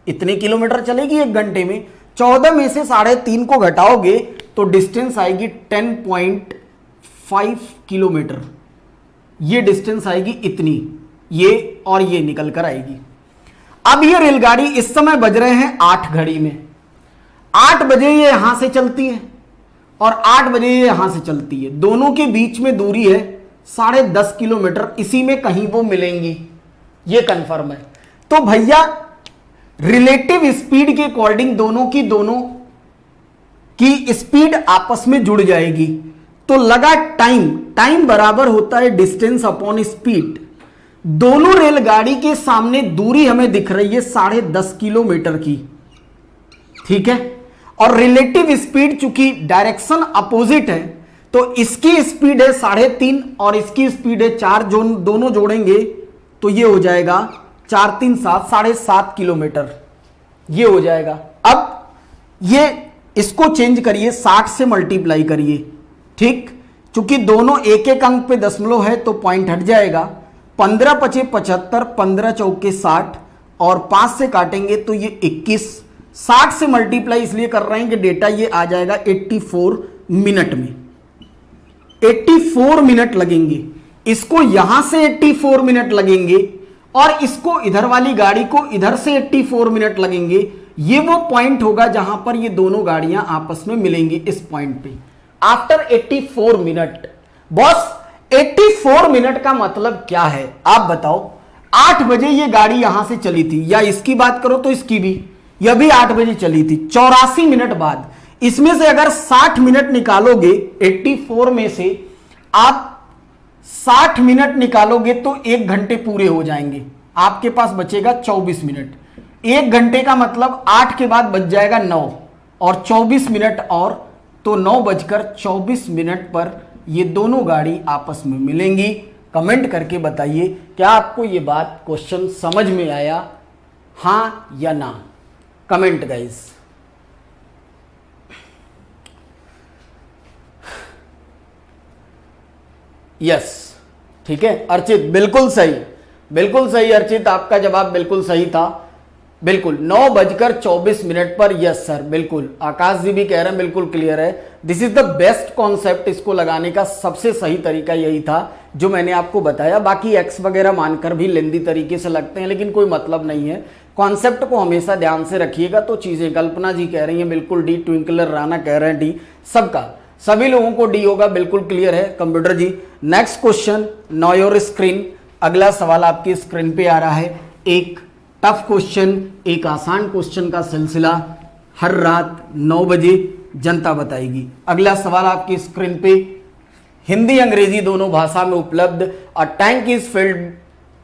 S2: इतने किलोमीटर चलेगी 1 घंटे में। 14 में से 3.5 को घटाओगे तो डिस्टेंस आएगी 10.5 किलोमीटर। ये डिस्टेंस आएगी इतनी, ये और ये निकल कर आएगी। अब ये रेलगाड़ी इस समय बज रहे हैं 8 घड़ी में। 8 बजे ये यहां से चलती है और 8 बजे ये यहां से चलती है। दोनों के बीच में दूरी है 10.5 किलोमीटर, इसी में कहीं वो मिलेंगी, ये कंफर्म है। तो भैया रिलेटिव स्पीड के अकॉर्डिंग दोनों की स्पीड आपस में जुड़ जाएगी। तो लगा टाइम बराबर होता है डिस्टेंस अपॉन स्पीड। दोनों रेलगाड़ी के सामने दूरी हमें दिख रही है 10.5 किलोमीटर की, ठीक है। और रिलेटिव स्पीड चूंकि डायरेक्शन अपोजिट है तो इसकी स्पीड है 3.5 और इसकी स्पीड है 4, जो दोनों जोड़ेंगे तो ये हो जाएगा 4 3 7 7.5 किलोमीटर, ये हो जाएगा। अब ये इसको चेंज करिए, 60 से मल्टीप्लाई करिए, ठीक। चूंकि दोनों एक एक अंक पे दशमलव है तो पॉइंट हट जाएगा। 15 पचे 75, 15 चौके 60 और 5 से काटेंगे तो ये 21। 60 से मल्टीप्लाई इसलिए कर रहे हैं कि डेटा ये आ जाएगा 84 मिनट में। 84 मिनट लगेंगे, इसको यहां से 84 मिनट लगेंगे और इसको इधर वाली गाड़ी को इधर से 84 मिनट लगेंगे। ये वो पॉइंट होगा जहां पर ये दोनों गाड़ियां आपस में मिलेंगी, इस पॉइंट पे आफ्टर 84 मिनट। बॉस 84 मिनट का मतलब क्या है आप बताओ? 8 बजे ये गाड़ी यहां से चली थी, या इसकी बात करो तो इसकी भी, यह भी 8 बजे चली थी। 84 मिनट बाद इसमें से अगर 60 मिनट निकालोगे, 84 में से आप 60 मिनट निकालोगे तो 1 घंटे पूरे हो जाएंगे, आपके पास बचेगा 24 मिनट। 1 घंटे का मतलब 8 के बाद बच जाएगा 9 और 24 मिनट और, तो 9:24 पर ये दोनों गाड़ी आपस में मिलेंगी। कमेंट करके बताइए क्या आपको ये बात क्वेश्चन समझ में आया, हां या ना? Comment guys. यस, ठीक है अर्चित, बिल्कुल सही, बिल्कुल सही अर्चित, आपका जवाब बिल्कुल सही था। बिल्कुल 9:24 पर, यस सर, बिल्कुल। आकाश जी भी कह रहे हैं बिल्कुल क्लियर है। This is the best concept, इसको लगाने का सबसे सही तरीका यही था जो मैंने आपको बताया। बाकी एक्स वगैरह मानकर भी लेंदी तरीके से लगते हैं, लेकिन कोई मतलब नहीं है। कॉन्सेप्ट को हमेशा ध्यान से रखिएगा तो चीजें। कल्पना जी कह रही हैं बिल्कुल डी, ट्विंकलर राणा कह रहे हैं डी, सबका, सभी लोगों को डी होगा, बिल्कुल क्लियर है कंप्यूटर जी। Next question, no your screen. अगला सवाल आपकी स्क्रीन पे आ रहा है। एक टफ क्वेश्चन, एक आसान क्वेश्चन का सिलसिला हर रात 9 बजे जनता बताएगी। अगला सवाल आपकी स्क्रीन पे हिंदी अंग्रेजी दोनों भाषा में उपलब्ध। A tank is filled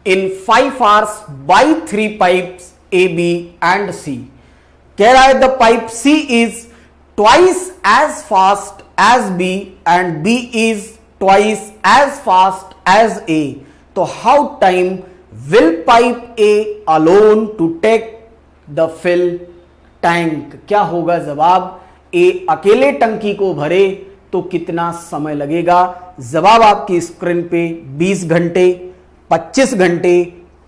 S2: in 5 hours by 3 pipes A, B and C. कह रहा है the pipe C is twice as fast as B and B is twice as fast as A. तो how time will pipe A alone to take the fill tank? क्या होगा जवाब? A अकेले टंकी को भरे तो कितना समय लगेगा? जवाब आपकी स्क्रीन पे 20 घंटे, 25 घंटे,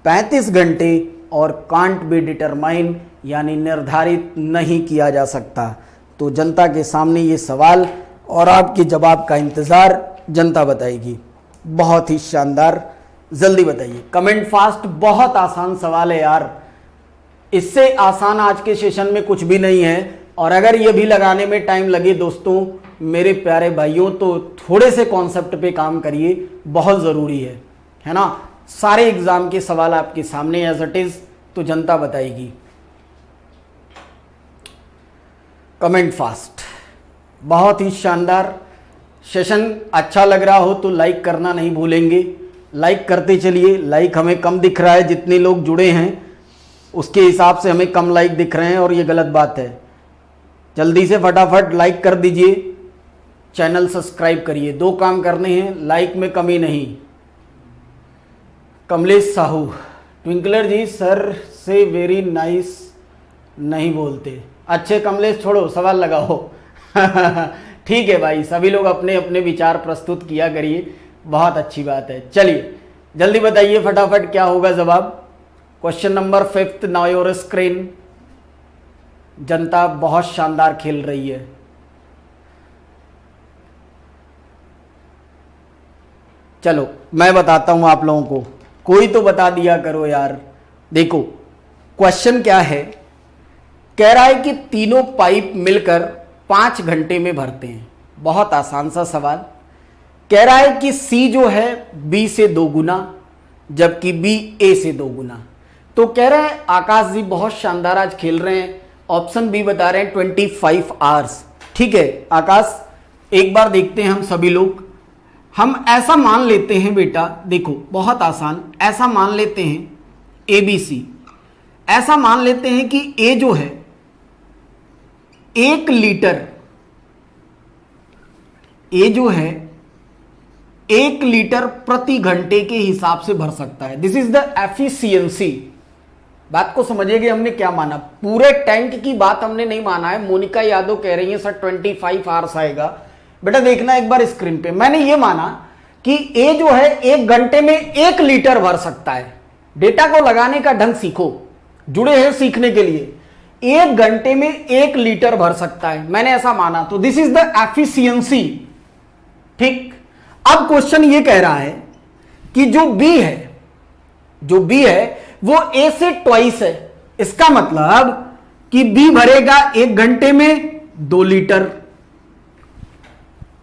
S2: 35 घंटे और कांट बी डिटरमाइन, यानी निर्धारित नहीं किया जा सकता। तो जनता के सामने ये सवाल और आपके जवाब का इंतजार जनता बताएगी। बहुत ही शानदार, जल्दी बताइए, कमेंट फास्ट। बहुत आसान सवाल है यार, इससे आसान आज के सेशन में कुछ भी नहीं है। और अगर ये भी लगाने में टाइम लगे दोस्तों, मेरे प्यारे भाइयों, तो थोड़े से कॉन्सेप्ट पे काम करिए, बहुत ज़रूरी है ना। सारे एग्जाम के सवाल आपके सामने एज इट इज, तो जनता बताएगी। कमेंट फास्ट, बहुत ही शानदार। सेशन अच्छा लग रहा हो तो लाइक करना नहीं भूलेंगे, लाइक करते चलिए। लाइक हमें कम दिख रहा है, जितने लोग जुड़े हैं उसके हिसाब से हमें कम लाइक दिख रहे हैं और ये गलत बात है। जल्दी से फटाफट लाइक कर दीजिए, चैनल सब्सक्राइब करिए। 2 काम करने हैं, लाइक में कमी नहीं। कमलेश साहू, ट्विंकलर जी सर से वेरी नाइस नहीं बोलते। अच्छे कमलेश, छोड़ो सवाल लगाओ। ठीक है भाई, सभी लोग अपने अपने विचार प्रस्तुत किया करिए, बहुत अच्छी बात है। चलिए जल्दी बताइए फटाफट क्या होगा जवाब। Question number 5 now your screen. जनता बहुत शानदार खेल रही है। चलो मैं बताता हूं आप लोगों को, कोई तो बता दिया करो यार। देखो क्वेश्चन क्या है, कह रहा है कि तीनों पाइप मिलकर 5 घंटे में भरते हैं। बहुत आसान सा सवाल। कह रहा है कि C जो है B से 2 गुना, जबकि B A से 2 गुना। तो कह रहे हैं आकाश जी बहुत शानदार आज खेल रहे हैं, ऑप्शन बी बता रहे हैं 25 आवर्स। ठीक है आकाश, एक बार देखते हैं हम सभी लोग। हम ऐसा मान लेते हैं बेटा, देखो बहुत आसान, ऐसा मान लेते हैं ABC, ऐसा मान लेते हैं कि A जो है 1 लीटर, A जो है 1 लीटर प्रति घंटे के हिसाब से भर सकता है। This is the efficiency. बात को समझिएगे, हमने क्या माना, पूरे टैंक की बात हमने नहीं माना है। मोनिका यादव कह रही है सर 25 आवर्स आएगा। बेटा देखना एक बार स्क्रीन पे, मैंने ये माना कि ए जो है 1 घंटे में 1 लीटर भर सकता है। डेटा को लगाने का ढंग सीखो, जुड़े हैं सीखने के लिए। 1 घंटे में 1 लीटर भर सकता है, मैंने ऐसा माना, तो दिस इज द एफिशिएंसी। ठीक, अब क्वेश्चन ये कह रहा है कि जो बी है वो ए से ट्वाइस है। इसका मतलब कि बी भरेगा 1 घंटे में 2 लीटर।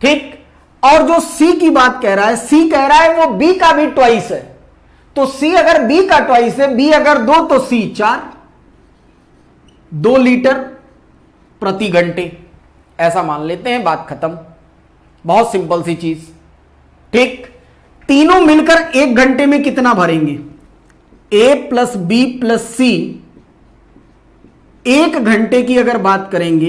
S2: ठीक, और जो सी की बात कह रहा है, सी कह रहा है वो बी का भी ट्वाइस है। तो सी अगर बी का ट्वाइस है, बी अगर 2 तो सी 4, 2 लीटर प्रति घंटे, ऐसा मान लेते हैं, बात खत्म। बहुत सिंपल सी चीज। ठीक, तीनों मिलकर 1 घंटे में कितना भरेंगे, ए प्लस बी प्लस सी 1 घंटे की अगर बात करेंगे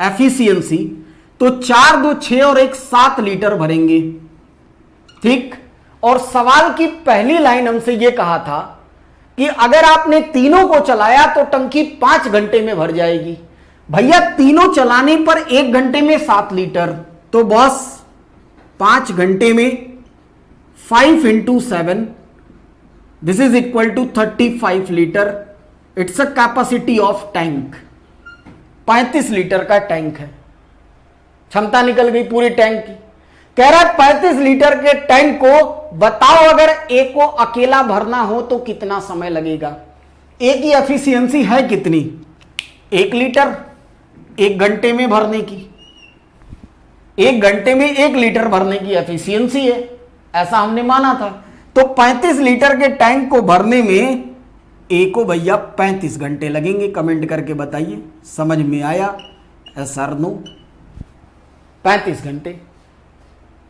S2: एफिशिएंसी, तो 4 2 6 और 1 7 लीटर भरेंगे। ठीक, और सवाल की पहली लाइन हमसे यह कहा था कि अगर आपने तीनों को चलाया तो टंकी 5 घंटे में भर जाएगी। भैया तीनों चलाने पर 1 घंटे में 7 लीटर, तो बॉस 5 घंटे में 5 × 7, this is equal to 35 litre. It's a capacity of tank. 35 litre का टैंक है, क्षमता निकल गई पूरे टैंक की। कह रहा है 35 लीटर के टैंक को बताओ अगर ए को अकेला भरना हो तो कितना समय लगेगा। ए की एफिशिएंसी है कितनी, 1 लीटर 1 घंटे में भरने की। 1 घंटे में 1 लीटर भरने की एफिशिएंसी है, ऐसा हमने माना था। तो 35 लीटर के टैंक को भरने में ए को भैया 35 घंटे लगेंगे। कमेंट करके बताइए समझ में आया, यस और नो। 35 घंटे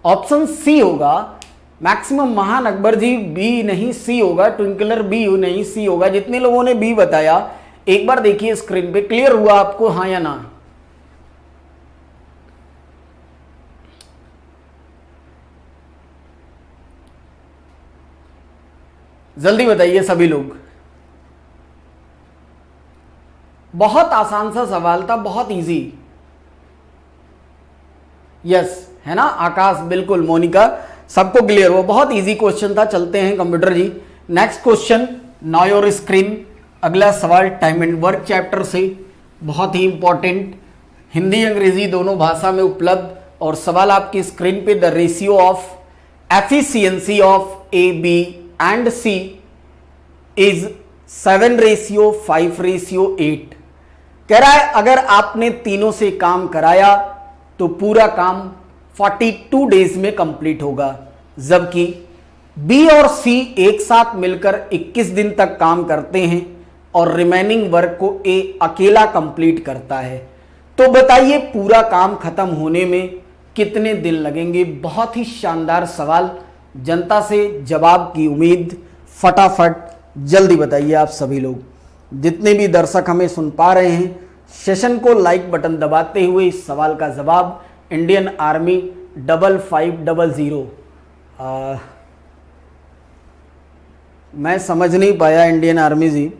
S2: ऑप्शन सी होगा। मैक्सिमम महान अकबर जी बी नहीं सी होगा, ट्विंकलर बी नहीं सी होगा। जितने लोगों ने बी बताया एक बार देखिए स्क्रीन पे, क्लियर हुआ आपको हाँ या ना। जल्दी बताइए सभी लोग। बहुत आसान सा सवाल था, बहुत इजी। यस है ना आकाश, बिल्कुल मोनिका, सबको क्लियर हो, बहुत इजी क्वेश्चन था। चलते हैं कंप्यूटर जी next question, now your screen. अगला सवाल टाइम एंड वर्क चैप्टर से, बहुत ही इंपॉर्टेंट, हिंदी अंग्रेजी दोनों भाषा में उपलब्ध। और सवाल आपकी स्क्रीन पे, the ratio of efficiency of A B and C is 7:5:8। कह रहा है अगर आपने तीनों से काम कराया तो पूरा काम 42 डेज में कंप्लीट होगा, जबकि बी और सी एक साथ मिलकर 21 दिन तक काम करते हैं और रिमेनिंग वर्क को ए अकेला कंप्लीट करता है। तो बताइए पूरा काम खत्म होने में कितने दिन लगेंगे? बहुत ही शानदार सवाल, जनता से जवाब की उम्मीद। फटाफट जल्दी बताइए आप सभी लोग, जितने भी दर्शक हमें सुन पा रहे हैं, सेशन को लाइक बटन दबाते हुए इस सवाल का जवाब इंडियन आर्मी 5500। मैं समझ नहीं पाया इंडियन आर्मी जी,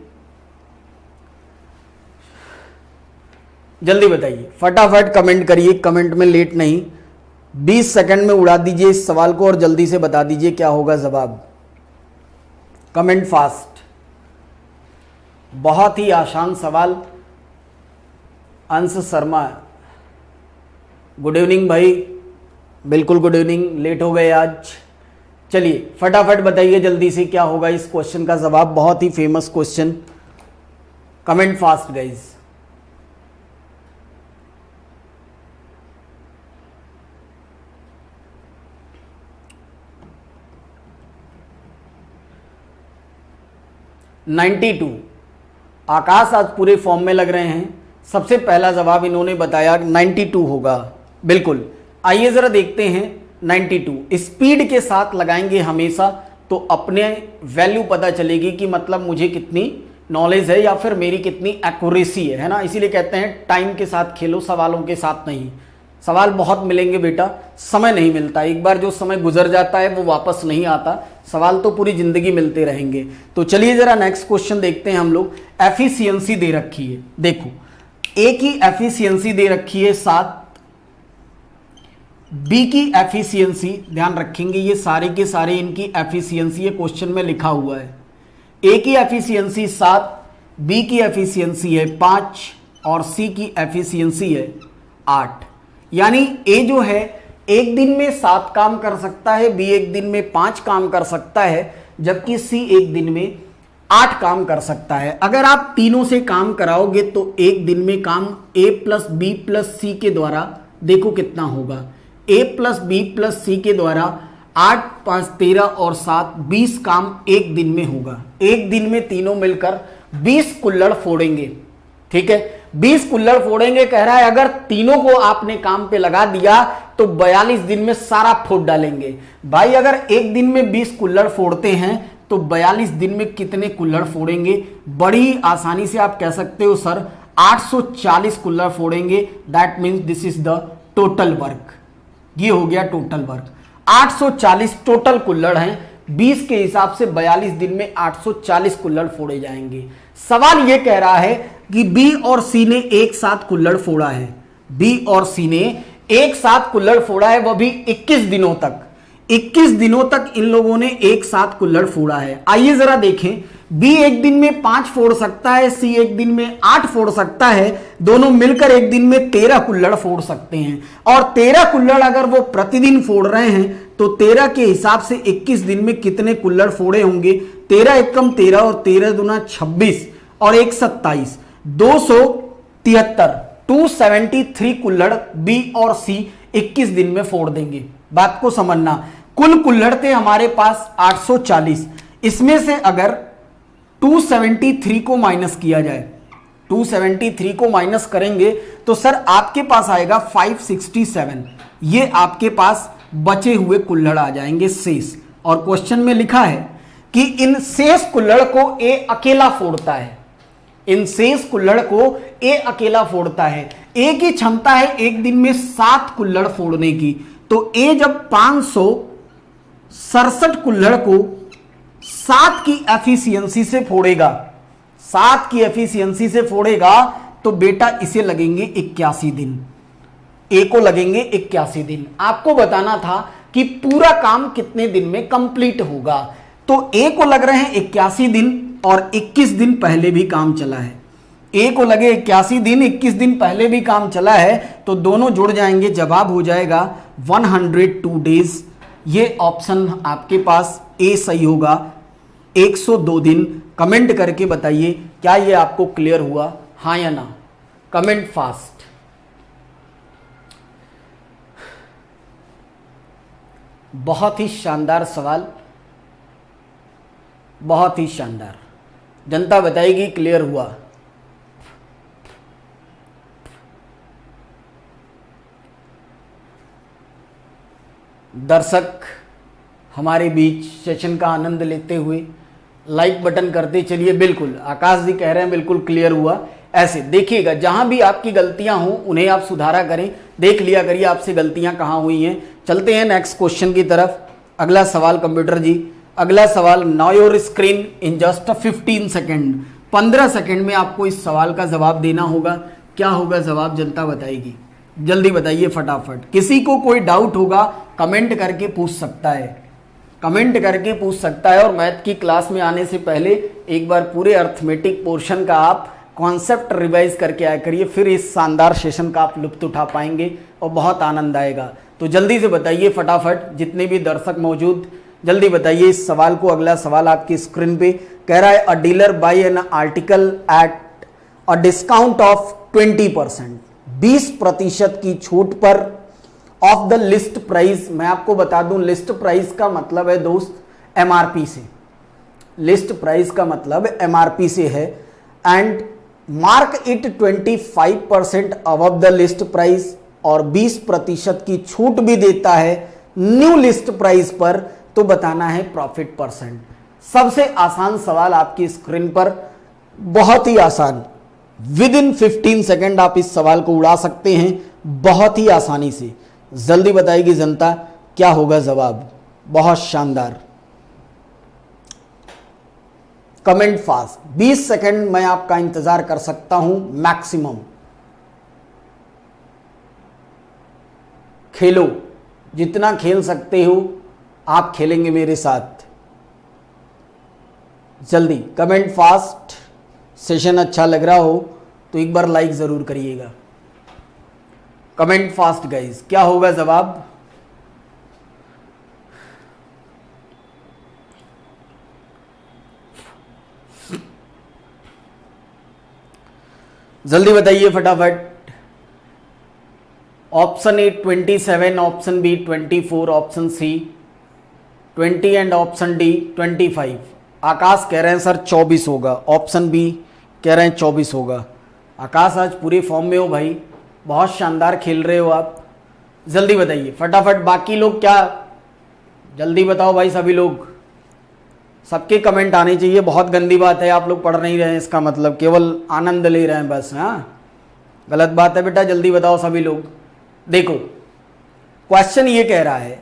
S2: जल्दी बताइए, फटाफट कमेंट करिए, कमेंट में लेट नहीं, 20 सेकंड में उड़ा दीजिए इस सवाल को और जल्दी से बता दीजिए क्या होगा जवाब। Comment fast. बहुत ही आसान सवाल। अंश शर्मा, गुड इवनिंग भाई, बिल्कुल गुड इवनिंग, लेट हो गए आज। चलिए फटाफट बताइए जल्दी से क्या होगा इस क्वेश्चन का जवाब, बहुत ही famous question. Comment fast guys. (92) Akash आज पूरे फॉर्म में लग रहे हैं। सबसे पहला जवाब इन्होंने बताया 92 होगा, बिल्कुल। आइए जरा देखते हैं 92 स्पीड के साथ लगाएंगे हमेशा, तो अपने वैल्यू पता चलेगी कि मतलब मुझे कितनी नॉलेज है या फिर मेरी कितनी एक्यूरेसी है ना। इसीलिए कहते हैं टाइम के साथ खेलो, सवालों के साथ नहीं। सवाल बहुत मिलेंगे बेटा, समय नहीं मिलता, एक बार जो समय गुजर जाता है वो वापस नहीं आता। सवाल तो पूरी जिंदगी मिलते रहेंगे। तो चलिए जरा नेक्स्ट क्वेश्चन देखते हैं हम लोग। एफिशिएंसी दे रखी है, देखो ए की एफिशिएंसी दे रखी है 7, बी की एफिशिएंसी, ध्यान रखेंगे ये सारे के सारे इनकी एफिशिएंसी ये क्वेश्चन में लिखा हुआ है। ए की एफिशिएंसी 7, बी की एफिशिएंसी है 5 और सी की एफिशिएंसी है 8। यानी ए जो है एक दिन में 7 काम कर सकता है, बी एक दिन में 5 काम कर सकता है, जबकि सी एक दिन में 8 काम कर सकता है। अगर आप तीनों से काम कराओगे तो एक दिन में काम ए प्लस बी प्लस सी के द्वारा देखो कितना होगा। ए प्लस बी प्लस सी के द्वारा 8, 5, 13 और 7 20 काम एक दिन में होगा। एक दिन में तीनों मिलकर 20 कुल्हड़ फोड़ेंगे, ठीक है, 20 कुल्हड़ फोड़ेंगे। कह रहा है अगर तीनों को आपने काम पे लगा दिया तो 42 दिन में सारा फोड़ डालेंगे। भाई अगर एक दिन में 20 कुल्हड़ फोड़ते हैं तो 42 दिन में कितने कुल्हड़ फोड़ेंगे? बड़ी आसानी से आप कह सकते हो सर 840 कुल्हड़ फोड़ेंगे। That means this is the total work. ये हो गया टोटल वर्क। 840 टोटल कुल्हड़ हैं, 20 के हिसाब से 42 दिन में 840 कुल्हड़ फोड़े जाएंगे। सवाल यह कह रहा है कि बी और सी ने एक साथ कुल्हड़ फोड़ा है, बी और सी ने एक साथ कुल्हड़ फोड़ा है, वह भी 21 दिनों तक। 21 दिनों तक इन लोगों ने एक साथ कुल्हड़ फोड़ा है। आइए जरा देखें, बी एक दिन में 5 फोड़ सकता है, सी एक दिन में 8 फोड़ सकता है, दोनों मिलकर एक दिन में 13 कुल्हड़ फोड़ सकते हैं। और 13 कुल्हड़ अगर वो प्रतिदिन फोड़ रहे हैं तो 13 के हिसाब से 21 दिन में कितने कुल्हड़ फोड़े होंगे? 13 एकम 13 और 13 दूना 26 और 1 27, 273, 273 कुल्हड़ बी और सी 21 दिन में फोड़ देंगे। बात को समझना, कुल कुल्हड़ थे हमारे पास 840, इसमें से अगर 273 को माइनस किया जाए, 273 को माइनस करेंगे तो सर आपके पास आएगा 567। ये आपके पास बचे हुए कुल्हड़ आ जाएंगे शेष। और क्वेश्चन में लिखा है कि इन शेष कुल्हड़ को ए अकेला फोड़ता है, इन शेष कुल्हड़ को ए अकेला फोड़ता है। ए की क्षमता है एक दिन में 7 कुल्हड़ फोड़ने की, तो ए जब 567 कुल्हड़ को 7 की एफिशिएंसी से फोड़ेगा, 7 की एफिशिएंसी से फोड़ेगा तो बेटा इसे लगेंगे 81 दिन, ए को लगेंगे 81 दिन। आपको बताना था कि पूरा काम कितने दिन में कंप्लीट होगा, तो ए को लग रहे हैं 81 दिन और 21 दिन पहले भी काम चला है। ए को लगे 81 दिन, 21 दिन पहले भी काम चला है, तो दोनों जुड़ जाएंगे, जवाब हो जाएगा 102 डेज। ये ऑप्शन आपके पास ए सही होगा, 102 दिन। कमेंट करके बताइए क्या ये आपको क्लियर हुआ, हाँ या ना। Comment fast. बहुत ही शानदार सवाल, बहुत ही शानदार। जनता बताएगी क्लियर हुआ। दर्शक हमारे बीच सेशन का आनंद लेते हुए लाइक बटन करते चलिए। बिल्कुल आकाश जी कह रहे हैं बिल्कुल क्लियर हुआ। ऐसे देखिएगा जहां भी आपकी गलतियां हों उन्हें आप सुधारा करें, देख लिया करिए आपसे गलतियां कहां हुई हैं। चलते हैं नेक्स्ट क्वेश्चन की तरफ। अगला सवाल कंप्यूटर जी, अगला सवाल, now your screen in just 15 second. 15 second में आपको इस सवाल का जवाब देना होगा। क्या होगा जवाब, जनता बताएगी। जल्दी बताइए फटाफट। किसी को कोई डाउट होगा कमेंट करके पूछ सकता है, कमेंट करके पूछ सकता है। और मैथ की क्लास में आने से पहले एक बार पूरे अर्थमेटिक पोर्शन का आप कॉन्सेप्ट रिवाइज करके आया करिए, फिर इस शानदार सेशन का आप लुत्फ उठा पाएंगे और बहुत आनंद आएगा। तो जल्दी से बताइए फटाफट, जितने भी दर्शक मौजूद जल्दी बताइए इस सवाल को। अगला सवाल आपकी स्क्रीन पे कह रहा है, a dealer buy an article at a discount of 20%, 20% की छूट पर ऑफ द लिस्ट प्राइस। मैं आपको बता दूं लिस्ट प्राइस का मतलब है दोस्त एमआरपी से, लिस्ट प्राइस का मतलब एमआरपी से है। And mark it 25% above the list price, और 20% की छूट भी देता है न्यू लिस्ट प्राइस पर, तो बताना है प्रॉफिट परसेंट। सबसे आसान सवाल आपकी स्क्रीन पर, बहुत ही आसान, विद इन 15 सेकेंड आप इस सवाल को उड़ा सकते हैं बहुत ही आसानी से। जल्दी बताएगी जनता क्या होगा जवाब, बहुत शानदार। कमेंट फास्ट, 20 सेकेंड मैं आपका इंतजार कर सकता हूं मैक्सिमम। खेलो, जितना खेल सकते हो आप खेलेंगे मेरे साथ। जल्दी कमेंट फास्ट। सेशन अच्छा लग रहा हो तो एक बार लाइक जरूर करिएगा। कमेंट फास्ट गाइस, क्या होगा जवाब। जल्दी बताइए फटाफट। Option A 27, option B 24, option C 20 and option D 25। Akash कह रहे हैं सर 24 होगा, ऑप्शन बी कह रहे हैं 24 होगा। आकाश आज पूरे फॉर्म में हो भाई, बहुत शानदार खेल रहे हो आप। जल्दी बताइए फटाफट। बाकी लोग क्या, जल्दी बताओ भाई सभी लोग, सबके कमेंट आने चाहिए। बहुत गंदी बात है आप लोग पढ़ नहीं रहे हैं, इसका मतलब केवल आनंद ले रहे हैं बस। हाँ गलत बात है बेटा, जल्दी बताओ सभी लोग। देखो क्वेश्चन ये कह रहा है,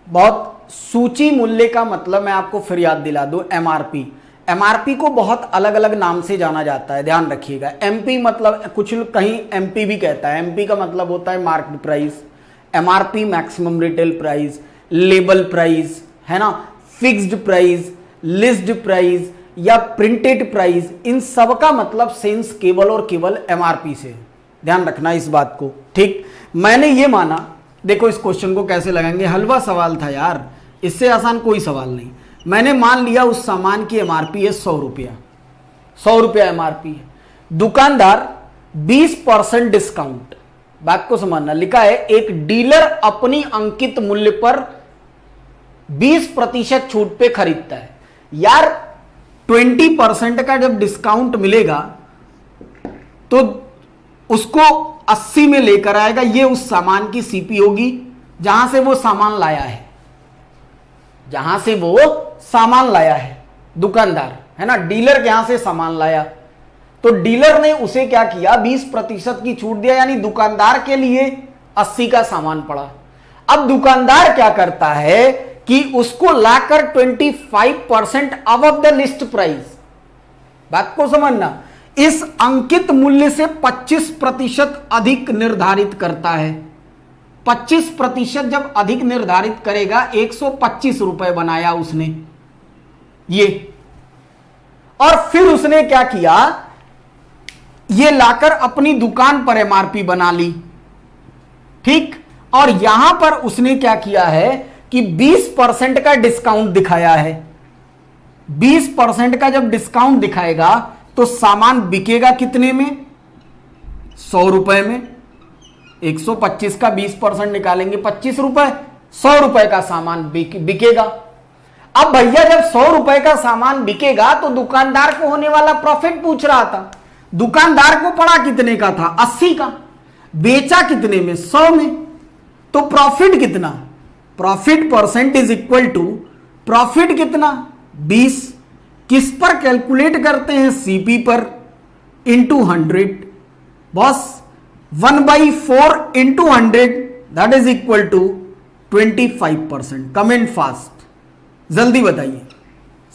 S2: बहुत सूची मूल्य का मतलब मैं आपको फिर याद दिला दूं, एमआरपी। एमआरपी को बहुत अलग अलग नाम से जाना जाता है, ध्यान रखिएगा। एमपी मतलब कुछ लोग कहीं एमपी भी कहता है, एमपी का मतलब होता है market price. MRP maximum retail price, label price है ना, फिक्स्ड प्राइस, लिस्टड प्राइस या प्रिंटेड प्राइस, इन सब का मतलब सेंस केवल और केवल एमआरपी से। ध्यान रखना इस बात को, ठीक। मैंने ये माना, देखो इस क्वेश्चन को कैसे लगाएंगे, हलवा सवाल था यार, इससे आसान कोई सवाल नहीं। मैंने मान लिया उस सामान की एमआरपी है 100 रुपया, 100 रुपया एमआरपी है। दुकानदार 20% डिस्काउंट, बात को समझना, लिखा है एक डीलर अपनी अंकित मूल्य पर 20% छूट पे खरीदता है। यार 20% का जब डिस्काउंट मिलेगा तो उसको 80 में लेकर आएगा, ये उस सामान की सीपी होगी जहां से वो सामान लाया है, जहां से वो सामान लाया है दुकानदार, है ना, डीलर के यहां से सामान लाया। तो डीलर ने उसे क्या किया, 20% की छूट दिया, यानी दुकानदार के लिए 80 का सामान पड़ा। अब दुकानदार क्या करता है कि उसको लाकर 25% अबव द लिस्ट प्राइस, बात को समझना, इस अंकित मूल्य से 25% अधिक निर्धारित करता है। 25% जब अधिक निर्धारित करेगा, 125 रुपए बनाया उसने ये, और फिर उसने क्या किया, ये लाकर अपनी दुकान पर एमआरपी बना ली, ठीक। और यहां पर उसने क्या किया है कि 20% का डिस्काउंट दिखाया है। 20% का जब डिस्काउंट दिखाएगा तो सामान बिकेगा कितने में, 100 रुपए में। 125 का 20% निकालेंगे 25 रुपए, 100 रुपए का सामान बिकेगा। अब भैया जब 100 रुपए का सामान बिकेगा तो दुकानदार को होने वाला प्रॉफिट पूछ रहा था। दुकानदार को पड़ा कितने का था, 80 का, बेचा कितने में, 100 में, तो प्रॉफिट कितना, profit percent is equal to profit कितना 20, किस पर कैलकुलेट करते हैं सीपी पर into 100 boss 1/4 into 100 that is equal to 25%। Comment fast, जल्दी बताइए,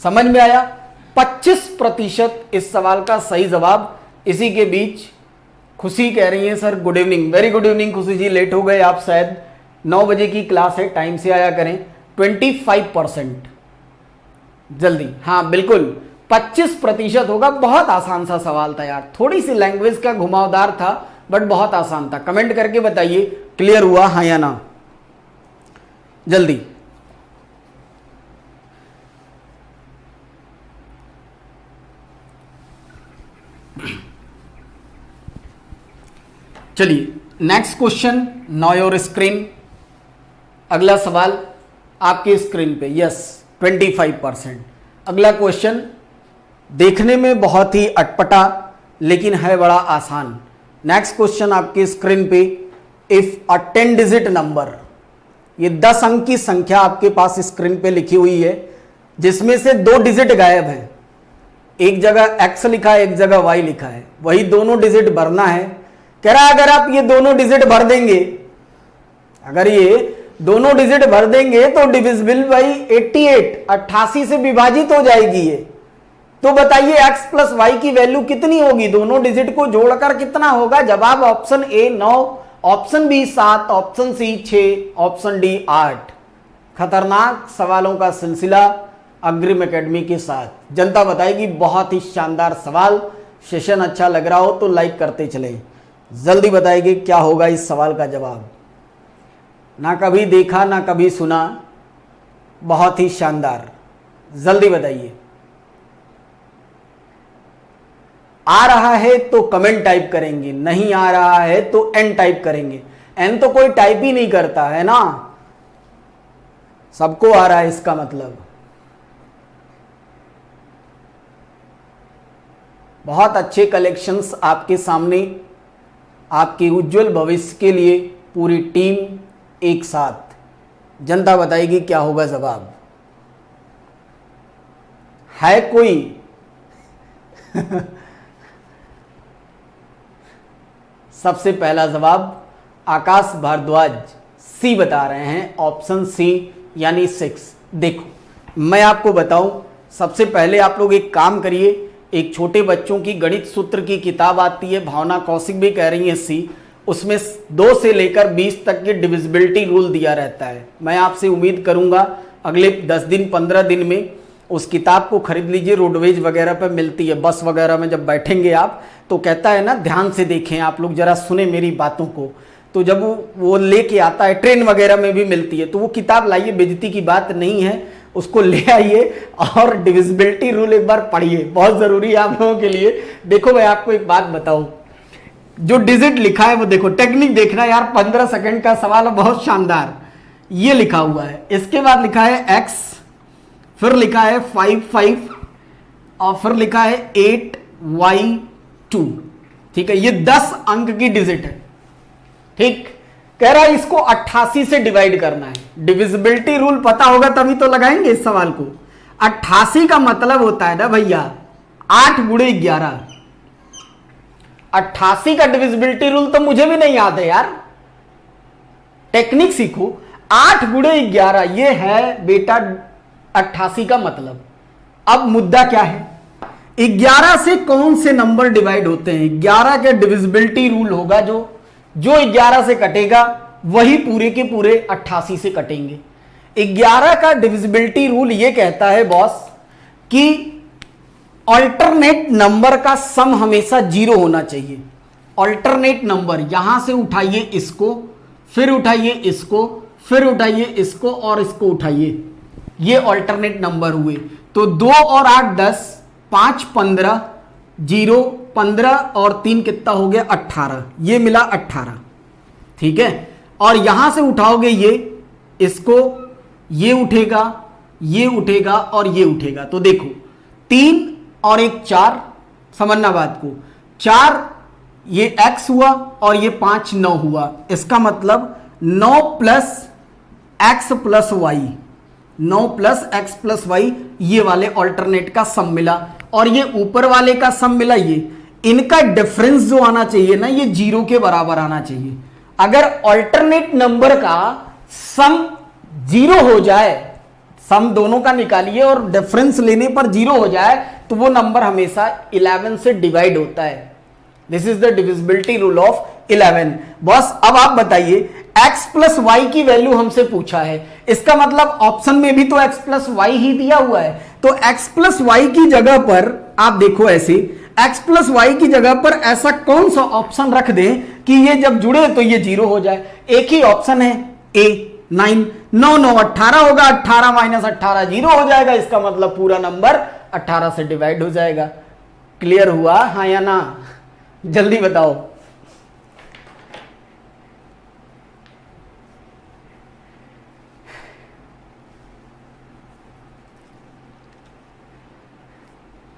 S2: समझ में आया? 25% इस सवाल का सही जवाब। इसी के बीच खुशी कह रही है sir good evening, very good evening खुशी जी, लेट हो गए आप, शायद 9 बजे की क्लास है, टाइम से आया करें। 25% जल्दी, हाँ बिल्कुल 25% होगा। बहुत आसान सा सवाल था यार, थोड़ी सी लैंग्वेज का घुमावदार था बट बहुत आसान था। कमेंट करके बताइए क्लियर हुआ हाँ या ना, जल्दी। चलिए next question, now your screen. अगला सवाल आपकी स्क्रीन पे, यस 25%। अगला क्वेश्चन देखने में बहुत ही अटपटा लेकिन है बड़ा आसान। नेक्स्ट क्वेश्चन आपकी स्क्रीन पे, इफ अ 10 डिजिट नंबर, ये 10 अंक की संख्या आपके पास स्क्रीन पे लिखी हुई है जिसमें से 2 डिजिट गायब है। एक जगह x लिखा है, एक जगह y लिखा है, वही दोनों डिजिट भरना है। कह रहा है अगर आप ये दोनों डिजिट भर देंगे, अगर ये दोनों डिजिट भर देंगे तो डिविजिबल बाई 88 से विभाजित हो जाएगी ये। तो बताइए x प्लस वाई की वैल्यू कितनी होगी, दोनों डिजिट को जोड़कर कितना होगा? जवाब option A 9, option B 7, option C 6, option D 8। खतरनाक सवालों का सिलसिला अग्रिम एकेडमी के साथ। जनता बताएगी बहुत ही शानदार सवाल। सेशन अच्छा लग रहा हो तो लाइक करते चले। जल्दी बताएगी क्या होगा इस सवाल का जवाब। ना कभी देखा ना कभी सुना, बहुत ही शानदार। जल्दी बताइए। आ रहा है तो कमेंट टाइप करेंगे, नहीं आ रहा है तो एन टाइप करेंगे। एन तो कोई टाइप ही नहीं करता है ना, सबको आ रहा है इसका मतलब। बहुत अच्छे कलेक्शंस आपके सामने, आपके उज्जवल भविष्य के लिए पूरी टीम एक साथ। जनता बताएगी क्या होगा जवाब। है कोई सबसे पहला जवाब आकाश भारद्वाज सी बता रहे हैं, ऑप्शन सी यानी 6। देखो मैं आपको बताऊं, सबसे पहले आप लोग एक काम करिए, एक छोटे बच्चों की गणित सूत्र की किताब आती है, भावना कौशिक भी कह रही है सी, उसमें 2 से लेकर 20 तक की डिविजिबिलिटी रूल दिया रहता है। मैं आपसे उम्मीद करूंगा अगले 10 दिन 15 दिन में उस किताब को खरीद लीजिए, रोडवेज वगैरह पर मिलती है, बस वगैरह में जब बैठेंगे आप तो कहता है ना ध्यान से देखें आप लोग, जरा सुने मेरी बातों को। तो जब वो लेके आता है, ट्रेन वगैरह में भी मिलती है, तो वो किताब लाइए, बेइज्जती की बात नहीं है, उसको ले आइए और डिविजिबिलिटी रूल एक बार पढ़िए, बहुत जरूरी है आप लोगों के लिए। देखो मैं आपको एक बात बताऊं, जो डिजिट लिखा है वो देखो, टेक्निक देखना यार, 15 सेकंड का सवाल है, बहुत शानदार। ये लिखा हुआ है, इसके बाद लिखा है x, फिर लिखा है 5 और फिर लिखा है 8y2। ठीक है, ये 10 अंक की डिजिट है। ठीक, कह रहा है इसको 88 से डिवाइड करना है। डिविजिबिलिटी रूल पता होगा तभी तो लगाएंगे इस सवाल को। 88 का मतलब होता है ना भैया 8 गुणे 11। 88 का डिविजिबिलिटी रूल तो मुझे भी नहीं याद है यार, टेक्निक सीखो। 8 गुणे 11 ये है बेटा 88 का मतलब। अब मुद्दा क्या है, 11 से कौन से नंबर डिवाइड होते हैं? 11 के डिविजिबिलिटी रूल होगा जो 11 से कटेगा वही पूरे के पूरे 88 से कटेंगे। 11 का डिविजिबिलिटी रूल ये कहता है बॉस कि अल्टरनेट नंबर का सम हमेशा 0 होना चाहिए। अल्टरनेट नंबर, यहां से उठाइए इसको, फिर उठाइए इसको, फिर उठाइए इसको और इसको उठाइए, ये अल्टरनेट नंबर हुए। तो 2 और 8 10, 5 15, 0 15 और 3 कितना हो गया 18, ये मिला 18। ठीक है, और यहां से उठाओगे ये, इसको, ये उठेगा, ये उठेगा और ये उठेगा। तो देखो 3 और 1 4, समझना बात को, 4 ये x हुआ और ये 5 9 हुआ। इसका मतलब 9 plus X plus Y, 9 plus X plus Y, ये वाले ऑल्टरनेट का सम मिला, और ये ऊपर वाले का सम मिला, ये इनका डिफरेंस जो आना चाहिए ना, ये 0 के बराबर आना चाहिए। अगर ऑल्टरनेट नंबर का सम 0 हो जाए, सम दोनों का निकालिए और डिफरेंस लेने पर 0 हो जाए, तो वो नंबर हमेशा 11 से डिवाइड होता है। This is the divisibility rule of 11। बस अब आप बताइए, x प्लस वाई की वैल्यू हमसे पूछा है, इसका मतलब ऑप्शन में भी तो x प्लस वाई ही दिया हुआ है, तो x प्लस वाई की जगह पर आप देखो ऐसे, x प्लस वाई की जगह पर ऐसा कौन सा ऑप्शन रख दें कि ये जब जुड़े तो ये 0 हो जाए। एक ही ऑप्शन है A, 9, 9 9 18 होगा, 18 माइनस 18 0 हो जाएगा, इसका मतलब पूरा नंबर 18 से डिवाइड हो जाएगा। क्लियर हुआ, हाँ या ना? जल्दी बताओ।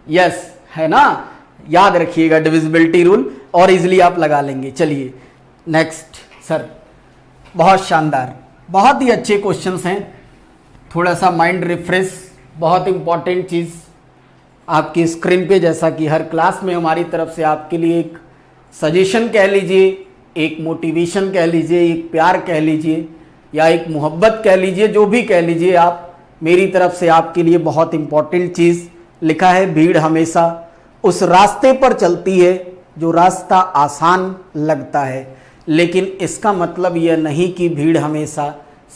S2: यस है ना, याद रखिएगा डिविजिबिलिटी रूल और इजिली आप लगा लेंगे। चलिए नेक्स्ट सर, बहुत शानदार, बहुत ही अच्छे क्वेश्चंस हैं, थोड़ा सा माइंड रिफ्रेश, बहुत इंपॉर्टेंट चीज़ आपकी स्क्रीन पे, जैसा कि हर क्लास में हमारी तरफ से आपके लिए एक सजेशन कह लीजिए, एक मोटिवेशन कह लीजिए, एक प्यार कह लीजिए, या एक मोहब्बत कह लीजिए, जो भी कह लीजिए आप, मेरी तरफ से आपके लिए बहुत इंपॉर्टेंट चीज़ लिखा है। भीड़ हमेशा उस रास्ते पर चलती है जो रास्ता आसान लगता है, लेकिन इसका मतलब यह नहीं कि भीड़ हमेशा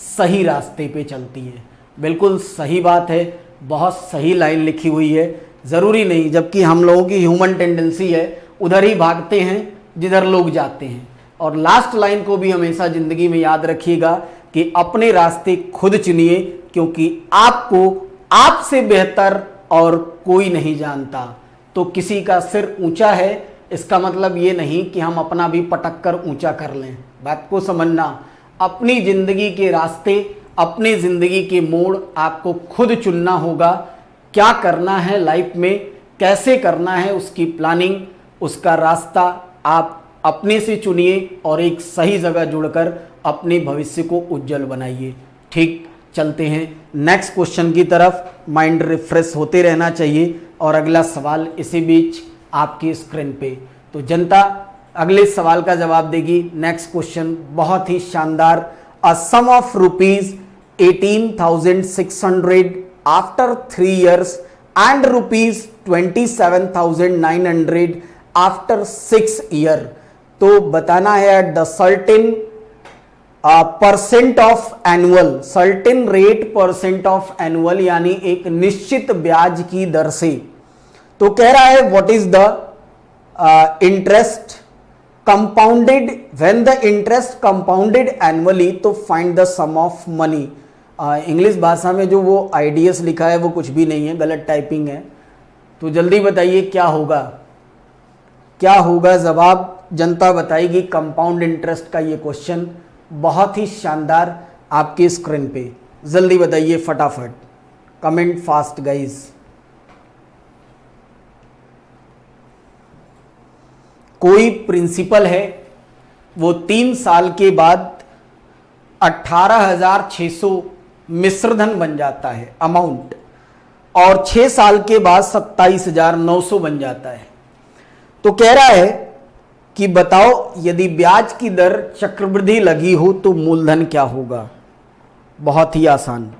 S2: सही रास्ते पे चलती है। बिल्कुल सही बात है, बहुत सही लाइन लिखी हुई है। ज़रूरी नहीं, जबकि हम लोगों की ह्यूमन टेंडेंसी है उधर ही भागते हैं जिधर लोग जाते हैं। और लास्ट लाइन को भी हमेशा ज़िंदगी में याद रखिएगा कि अपने रास्ते खुद चुनिए, क्योंकि आपको आपसे बेहतर और कोई नहीं जानता। तो किसी का सिर ऊंचा है, इसका मतलब ये नहीं कि हम अपना भी पटक कर ऊंचा कर लें। बात को समझना, अपनी ज़िंदगी के रास्ते, अपनी ज़िंदगी के मोड़ आपको खुद चुनना होगा। क्या करना है लाइफ में, कैसे करना है, उसकी प्लानिंग, उसका रास्ता आप अपने से चुनिए और एक सही जगह जुड़कर अपने भविष्य को उज्जवल बनाइए। ठीक, चलते हैं नेक्स्ट क्वेश्चन की तरफ। माइंड रिफ्रेश होते रहना चाहिए। और अगला सवाल इसी बीच आपकी स्क्रीन पे, तो जनता अगले सवाल का जवाब देगी। नेक्स्ट क्वेश्चन बहुत ही शानदार। A sum of rupees 18,600 after 3 years and rupees 27,900 after 6 year। तो बताना है at the certain percent of annual, certain rate percent of annual, यानी एक निश्चित ब्याज की दर से। तो कह रहा है what is the interest compounded when the interest compounded annually, तो find the sum of money. English भाषा में जो वो आइडियस लिखा है वो कुछ भी नहीं है, गलत टाइपिंग है। तो जल्दी बताइए क्या होगा, क्या होगा जवाब, जनता बताएगी। कंपाउंड इंटरेस्ट का ये क्वेश्चन बहुत ही शानदार आपकी स्क्रीन पे, जल्दी बताइए फटाफट, कमेंट फास्ट गाइज। कोई प्रिंसिपल है, वो 3 साल के बाद 18,600 मिश्रधन बन जाता है अमाउंट, और 6 साल के बाद 27,900 बन जाता है। तो कह रहा है कि बताओ यदि ब्याज की दर चक्रवृद्धि लगी हो तो मूलधन क्या होगा। बहुत ही आसान,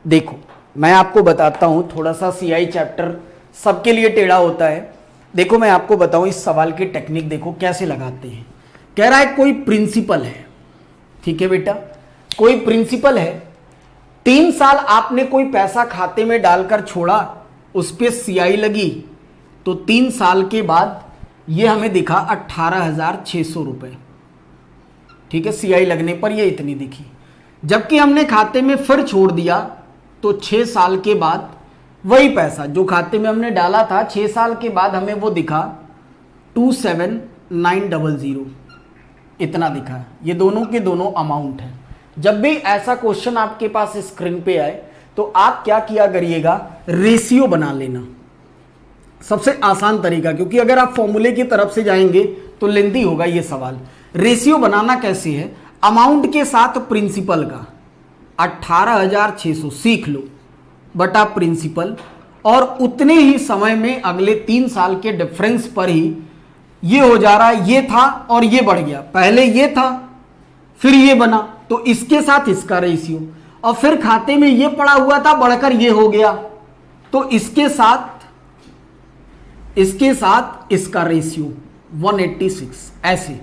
S2: देखो मैं आपको बताता हूं, थोड़ा सा सीआई चैप्टर सबके लिए टेढ़ा होता है। देखो मैं आपको बताऊं इस सवाल की टेक्निक, देखो कैसे लगाते हैं। कह रहा है कोई प्रिंसिपल है, ठीक है बेटा, कोई प्रिंसिपल है, 3 साल आपने कोई पैसा खाते में डालकर छोड़ा, उस पर सीआई लगी, तो 3 साल के बाद ये हमें दिखा 18,600 रुपये, ठीक है, सीआई लगने पर ये इतनी दिखी। जबकि हमने खाते में फिर छोड़ दिया तो 6 साल के बाद वही पैसा जो खाते में हमने डाला था, 6 साल के बाद हमें वो दिखा 27,900, इतना दिखा। ये दोनों के दोनों अमाउंट है। जब भी ऐसा क्वेश्चन आपके पास स्क्रीन पे आए तो आप क्या किया करिएगा, रेशियो बना लेना, सबसे आसान तरीका, क्योंकि अगर आप फॉर्मूले की तरफ से जाएंगे तो लेंथी होगा ये सवाल। रेशियो बनाना कैसे है, अमाउंट के साथ प्रिंसिपल का, 18,600 सीख लो बटा प्रिंसिपल, और उतने ही समय में अगले 3 साल के डिफरेंस पर ही ये हो जा रहा है, ये था और ये बढ़ गया, पहले ये था फिर ये बना, तो इसके साथ इसका रेशियो, और फिर खाते में ये पड़ा हुआ था बढ़कर ये हो गया, तो इसके साथ इसका रेशियो 186। ऐसे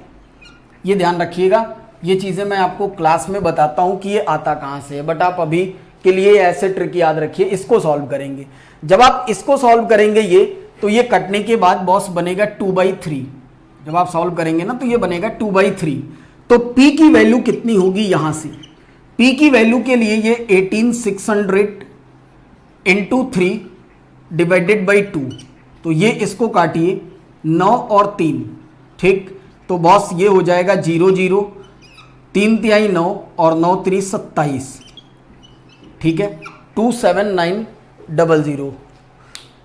S2: ये ध्यान रखिएगा, ये चीजें मैं आपको क्लास में बताता हूं कि ये आता कहां से है, बट आप अभी के लिए ऐसे ट्रिक याद रखिए। इसको सॉल्व करेंगे, जब आप इसको सॉल्व करेंगे ये, तो ये कटने के बाद बॉस बनेगा 2/3। जब आप सॉल्व करेंगे ना तो ये बनेगा 2/3। तो P की वैल्यू कितनी होगी यहां से? P की वैल्यू के लिए ये 18,600 इंटू 3 डिवाइडेड बाई 2, तो ये इसको काटिए 9 और 3, ठीक। तो बॉस ये हो जाएगा 0 0, 3 तिहाई 9 और 9 3 27, ठीक है। 27900,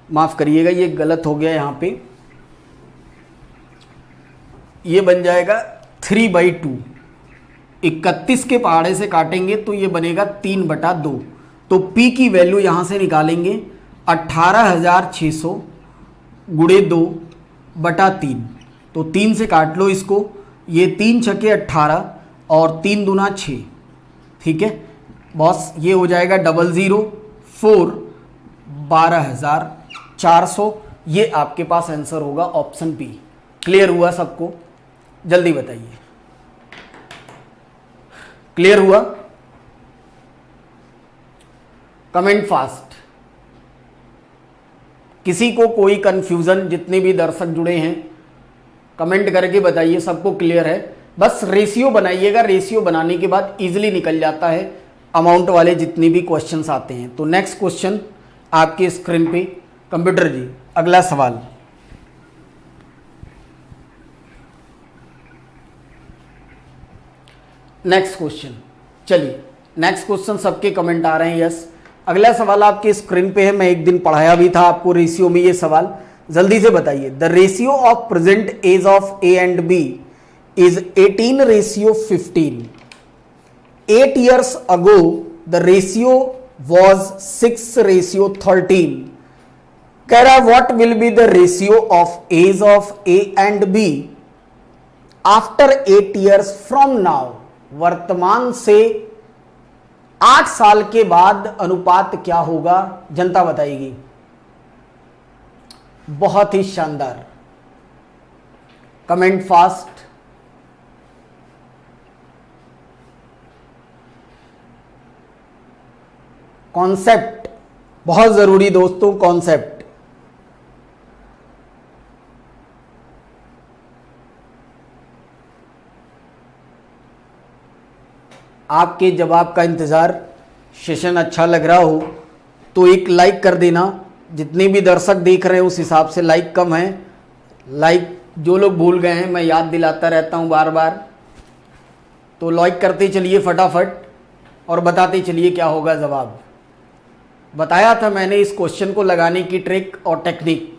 S2: माफ करिएगा ये गलत हो गया यहाँ पे, ये बन जाएगा 3/2। 31 के पहाड़े से काटेंगे तो ये बनेगा 3/2। तो P की वैल्यू यहां से निकालेंगे 18,600 गुणे 2/3, तो 3 से काट लो इसको, ये 3 छके 18 और 3 दूना 6, ठीक है बॉस। ये हो जाएगा 004 12,400, ये आपके पास आंसर होगा ऑप्शन P। क्लियर हुआ सबको? जल्दी बताइए, क्लियर हुआ? Comment fast. किसी को कोई कंफ्यूजन, जितने भी दर्शक जुड़े हैं कमेंट करके बताइए सबको क्लियर है। बस रेशियो बनाइएगा, रेशियो बनाने के बाद इजीली निकल जाता है अमाउंट वाले जितने भी क्वेश्चंस आते हैं। तो नेक्स्ट क्वेश्चन आपके स्क्रीन पे, कंप्यूटर जी अगला सवाल। नेक्स्ट क्वेश्चन, चलिए नेक्स्ट क्वेश्चन, सबके कमेंट आ रहे हैं यस। अगला सवाल आपके स्क्रीन पे है, मैं एक दिन पढ़ाया भी था आपको रेशियो में ये सवाल, जल्दी से बताइए। The ratio of present age of A and B is 18:15। 8 years ago the ratio was 6:13। कह रहा what will be the ratio of age of A and B after 8 years from now। वर्तमान से 8 साल के बाद अनुपात क्या होगा, जनता बताएगी। बहुत ही शानदार, कमेंट फास्ट। कॉन्सेप्ट बहुत जरूरी दोस्तों, कॉन्सेप्ट। आपके जवाब का इंतजार। सेशन अच्छा लग रहा हो तो एक लाइक कर देना। जितने भी दर्शक देख रहे हैं उस हिसाब से लाइक कम है, लाइक जो लोग भूल गए हैं मैं याद दिलाता रहता हूं बार बार, तो लाइक करते चलिए फटाफट और बताते चलिए क्या होगा जवाब। बताया था मैंने इस क्वेश्चन को लगाने की ट्रिक और technique,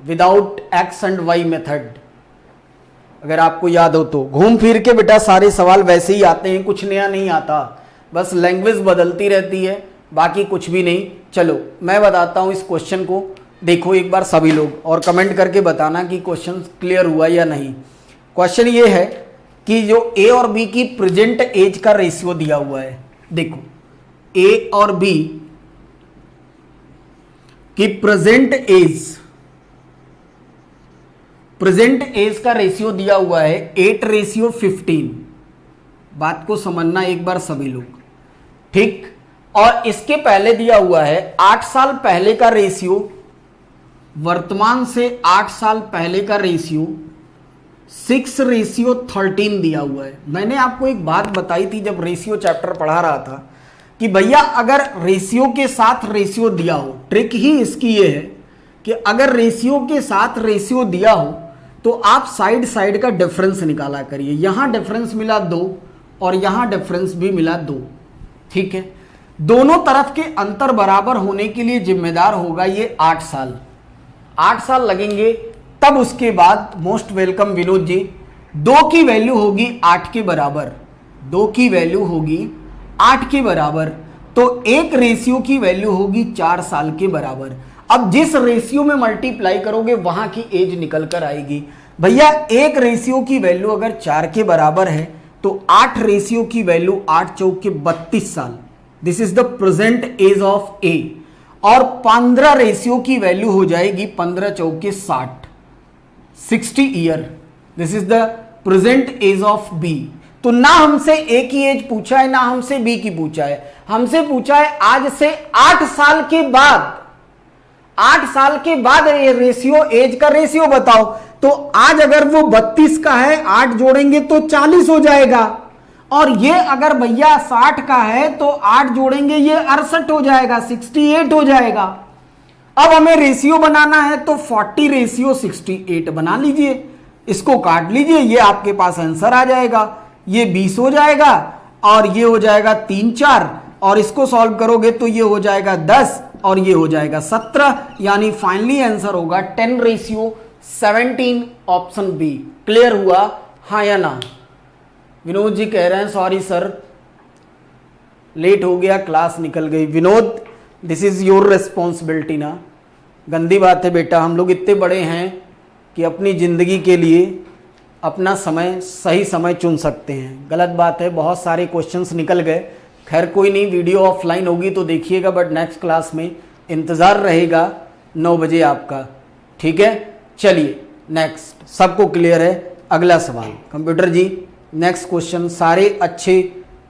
S2: without X and Y method, अगर आपको याद हो तो। घूम फिर के बेटा सारे सवाल वैसे ही आते हैं, कुछ नया नहीं आता, बस लैंग्वेज बदलती रहती है, बाकी कुछ भी नहीं। चलो मैं बताता हूं इस क्वेश्चन को, देखो एक बार सभी लोग, और कमेंट करके बताना कि क्वेश्चन क्लियर हुआ या नहीं। क्वेश्चन ये है कि जो ए और बी की प्रेजेंट एज का रेशियो दिया हुआ है, देखो ए और बी की प्रेजेंट एज का रेशियो दिया हुआ है 8:15। बात को समझना एक बार सभी लोग, ठीक। और इसके पहले दिया हुआ है 8 साल पहले का रेशियो, वर्तमान से 8 साल पहले का रेशियो 6:13 दिया हुआ है। मैंने आपको एक बात बताई थी जब रेशियो चैप्टर पढ़ा रहा था कि भैया अगर रेशियो के साथ रेशियो दिया हो, ट्रिक ही इसकी ये है कि अगर रेशियो के साथ रेशियो दिया हो तो आप साइड साइड का डिफरेंस निकाला करिए। यहां डिफरेंस मिला 2 और यहां डिफरेंस भी मिला 2, ठीक है। दोनों तरफ के अंतर बराबर होने के लिए जिम्मेदार होगा ये 8 साल। 8 साल लगेंगे, तब उसके बाद मोस्ट वेलकम विनोद जी, 2 की वैल्यू होगी 8 के बराबर, 2 की वैल्यू होगी 8 के बराबर, तो एक रेशियो की वैल्यू होगी 4 साल के बराबर। अब जिस रेशियो में मल्टीप्लाई करोगे वहां की एज निकल कर आएगी। भैया एक रेशियो की वैल्यू अगर 4 के बराबर है तो 8 रेशियो की वैल्यू 8 चौक के 32 साल, this is the present age of A. और 15 रेशियो की वैल्यू हो जाएगी 15 चौक के 60 year, this is the present age of B. तो ना हमसे ए की एज पूछा है ना हमसे बी की पूछा है, हमसे पूछा है आज से 8 साल के बाद, 8 साल के बाद ये रेशियो, एज का रेशियो बताओ। तो आज अगर वो 32 का है 8 जोड़ेंगे तो 40 हो जाएगा, और ये अगर भैया 60 का है तो 8 जोड़ेंगे ये 68 हो जाएगा, 68 हो जाएगा। अब हमें रेशियो बनाना है तो 40 रेशियो 68 बना लीजिए, इसको काट लीजिए, ये आपके पास आंसर आ जाएगा। ये 20 हो जाएगा और ये हो जाएगा 3 4, और इसको सॉल्व करोगे तो ये हो जाएगा 10 और ये हो जाएगा 17, यानी फाइनली आंसर होगा 10:17, ऑप्शन बी। क्लियर हुआ, हाँ या ना? विनोद जी कह रहे हैं सॉरी सर लेट हो गया, क्लास निकल गई। Vinod this is your responsibility ना, गंदी बात है बेटा, हम लोग इतने बड़े हैं कि अपनी जिंदगी के लिए अपना समय, सही समय चुन सकते हैं। गलत बात है, बहुत सारे क्वेश्चंस निकल गए। खैर कोई नहीं, वीडियो ऑफलाइन होगी तो देखिएगा, बट नेक्स्ट क्लास में इंतज़ार रहेगा 9 बजे आपका, ठीक है? चलिए नेक्स्ट, सबको क्लियर है? अगला सवाल कंप्यूटर जी, नेक्स्ट क्वेश्चन। सारे अच्छे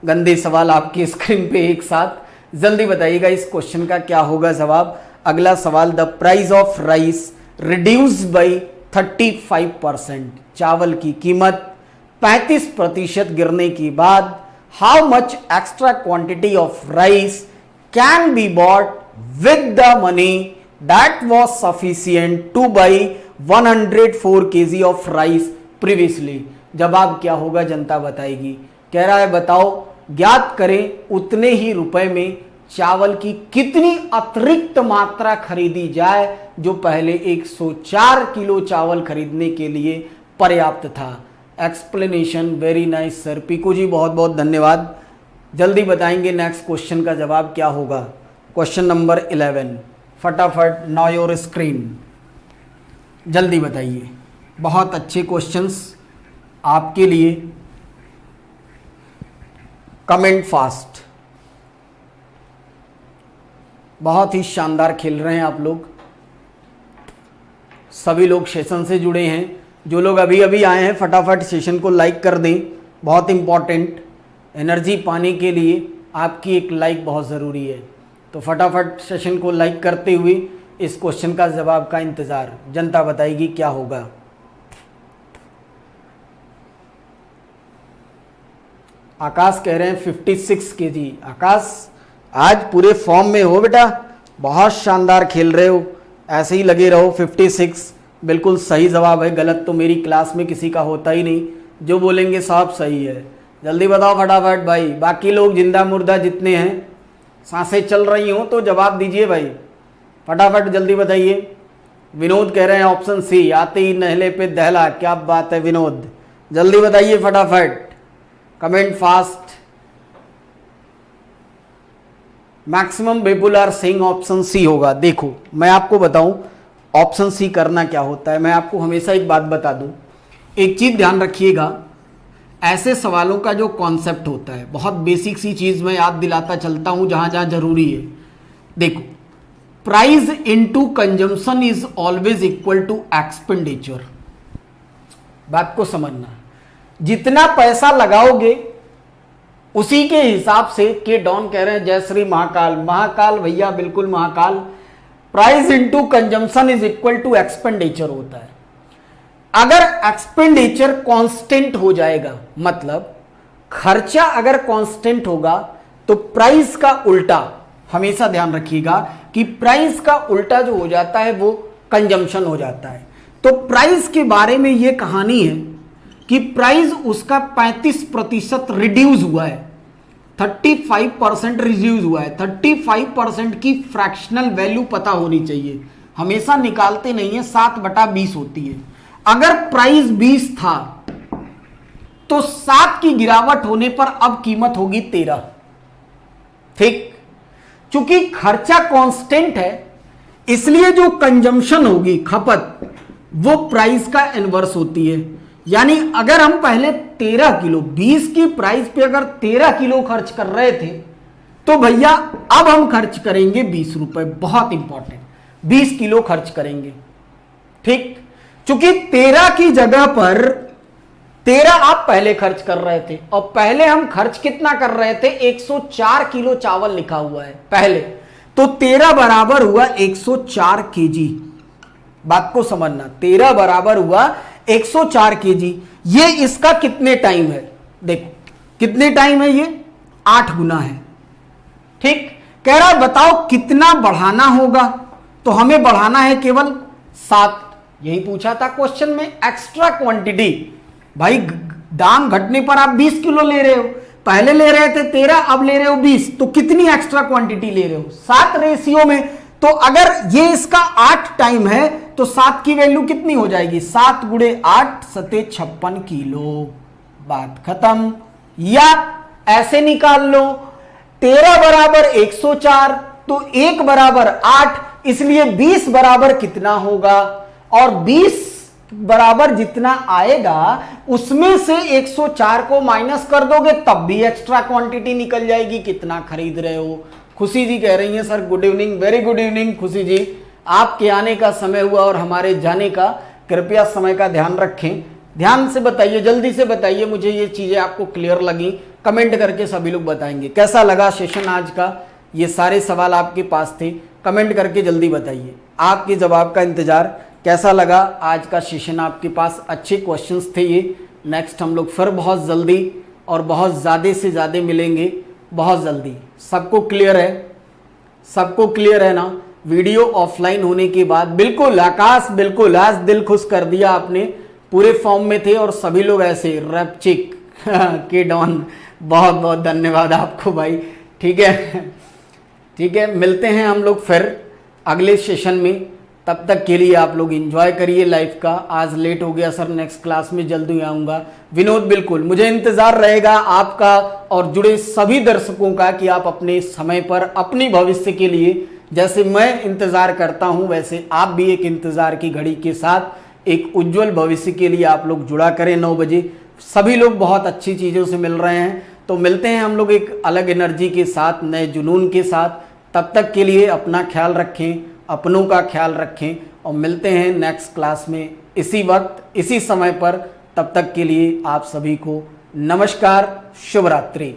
S2: गंदे सवाल आपकी स्क्रीन पे एक साथ, जल्दी बताइएगा इस क्वेश्चन का क्या होगा जवाब। अगला सवाल, the price of rice reduced by 35%, चावल की कीमत 35% गिरने के बाद how much extra quantity of rice can be bought with the money that was sufficient two by 104 kg of rice previously. जवाब क्या होगा जनता बताएगी। कह रहा है बताओ, ज्ञात करें उतने ही रुपए में चावल की कितनी अतिरिक्त मात्रा खरीदी जाए जो पहले 104 किलो चावल खरीदने के लिए पर्याप्त था। Explanation very nice sir. Piku ji बहुत बहुत धन्यवाद। जल्दी बताएंगे नेक्स्ट क्वेश्चन का जवाब क्या होगा। क्वेश्चन नंबर 11, फटाफट नाउ योर स्क्रीन, जल्दी बताइए। बहुत अच्छे क्वेश्चंस आपके लिए, कमेंट फास्ट। बहुत ही शानदार खेल रहे हैं आप लोग, सभी लोग सेशन से जुड़े हैं। जो लोग अभी अभी आए हैं फटाफट सेशन को लाइक कर दें, बहुत इंपॉर्टेंट, एनर्जी पाने के लिए आपकी एक लाइक बहुत ज़रूरी है। तो फटाफट सेशन को लाइक करते हुए इस क्वेश्चन का जवाब का इंतज़ार, जनता बताएगी क्या होगा। आकाश कह रहे हैं 56 kg। आकाश आज पूरे फॉर्म में हो बेटा, बहुत शानदार खेल रहे हो, ऐसे ही लगे रहो। 56 बिल्कुल सही जवाब है, गलत तो मेरी क्लास में किसी का होता ही नहीं, जो बोलेंगे सब सही है। जल्दी बताओ फटाफट भाई, बाकी लोग जिंदा मुर्दा जितने हैं, सांसें चल रही हो तो जवाब दीजिए भाई, फटाफट जल्दी बताइए। विनोद कह रहे हैं ऑप्शन सी, आते ही नहले पे दहला। क्या बात है विनोद, जल्दी बताइए फटाफट, comment fast. Maximum people are saying option C होगा। देखो मैं आपको बताऊं ऑप्शन सी करना क्या होता है। मैं आपको हमेशा एक बात बता दूं, एक चीज ध्यान रखिएगा, ऐसे सवालों का जो कॉन्सेप्ट होता है, बहुत बेसिक सी चीज मैं याद दिलाता चलता हूं जहां जहां जरूरी है। देखो, price into consumption is always equal to expenditure. बात को समझना, जितना पैसा लगाओगे उसी के हिसाब से, के डॉन कह रहे हैं जय श्री महाकाल। महाकाल भैया बिल्कुल Mahakal. Price into consumption is equal to expenditure होता है। अगर एक्सपेंडिचर कांस्टेंट हो जाएगा, मतलब खर्चा अगर कांस्टेंट होगा, तो प्राइस का उल्टा, हमेशा ध्यान रखिएगा कि प्राइस का उल्टा जो हो जाता है वो कंजम्पशन हो जाता है। तो प्राइस के बारे में ये कहानी है कि प्राइस उसका 35% रिड्यूस हुआ है, 35% रिड्यूस हुआ है। 35% की फ्रैक्शनल वैल्यू पता होनी चाहिए, हमेशा निकालते नहीं है, 7/20 होती है। अगर प्राइस 20 था तो 7 की गिरावट होने पर अब कीमत होगी 13। ठीक, चूंकि खर्चा कांस्टेंट है इसलिए जो कंजम्पशन होगी, खपत, वो प्राइस का इनवर्स होती है। यानी अगर हम पहले 13 किलो 20 की प्राइस पे अगर 13 किलो खर्च कर रहे थे तो भैया अब हम खर्च करेंगे 20 रुपए। बहुत इंपॉर्टेंट, 20 किलो खर्च करेंगे। ठीक, चूंकि 13 की जगह पर 13 आप पहले खर्च कर रहे थे और पहले हम खर्च कितना कर रहे थे, 104 किलो चावल लिखा हुआ है पहले, तो 13 बराबर हुआ 104 केजी। बात को समझना, 13 बराबर हुआ 104 केजी। ये इसका कितने टाइम है, देखो कितने टाइम है, ये 8 गुना है। ठीक, कह रहा है बताओ कितना बढ़ाना होगा, तो हमें बढ़ाना है केवल 7। यही पूछा था क्वेश्चन में, एक्स्ट्रा क्वांटिटी। भाई दाम घटने पर आप 20 किलो ले रहे हो, पहले ले रहे थे 13, अब ले रहे हो 20, तो कितनी एक्स्ट्रा क्वांटिटी ले रहे हो, 7 रेशियो में। तो अगर ये इसका 8 टाइम है तो 7 की वैल्यू कितनी हो जाएगी, 7 गुणे 8 सते 56 किलो। बात खत्म। या ऐसे निकाल लो, 13 बराबर 104 तो 1 बराबर 8, इसलिए 20 बराबर कितना होगा, और 20 बराबर जितना आएगा उसमें से 104 को माइनस कर दोगे तब भी एक्स्ट्रा क्वांटिटी निकल जाएगी। कितना खरीद रहे हो। खुशी जी कह रही हैं sir good evening, very good evening खुशी जी। आपके आने का समय हुआ और हमारे जाने का, कृपया समय का ध्यान रखें। ध्यान से बताइए, जल्दी से बताइए मुझे ये चीजें आपको क्लियर लगी, कमेंट करके सभी लोग बताएंगे कैसा लगा सेशन आज का। ये सारे सवाल आपके पास थे, कमेंट करके जल्दी बताइए, आपके जवाब का इंतजार। कैसा लगा आज का सेशन आपके पास, अच्छे क्वेश्चंस थे ये। नेक्स्ट हम लोग फिर बहुत जल्दी और बहुत ज़्यादा से ज़्यादा मिलेंगे, बहुत जल्दी। सबको क्लियर है, सबको क्लियर है ना। वीडियो ऑफलाइन होने के बाद बिल्कुल आकाश, बिल्कुल आज दिल खुश कर दिया आपने, पूरे फॉर्म में थे और सभी लोग ऐसे रैपचिक के डॉन, बहुत बहुत धन्यवाद आपको भाई। ठीक है, ठीक है, मिलते हैं हम लोग फिर अगले सेशन में। तब तक के लिए आप लोग एंजॉय करिए लाइफ का। आज लेट हो गया सर, नेक्स्ट क्लास में जल्दी आऊँगा। विनोद बिल्कुल, मुझे इंतज़ार रहेगा आपका और जुड़े सभी दर्शकों का कि आप अपने समय पर अपनी भविष्य के लिए, जैसे मैं इंतज़ार करता हूं वैसे आप भी एक इंतज़ार की घड़ी के साथ एक उज्जवल भविष्य के लिए आप लोग जुड़ा करें 9 बजे। सभी लोग बहुत अच्छी चीज़ों से मिल रहे हैं, तो मिलते हैं हम लोग एक अलग एनर्जी के साथ, नए जुनून के साथ। तब तक के लिए अपना ख्याल रखें, अपनों का ख्याल रखें और मिलते हैं नेक्स्ट क्लास में इसी वक्त इसी समय पर। तब तक के लिए आप सभी को नमस्कार, शुभ रात्रि।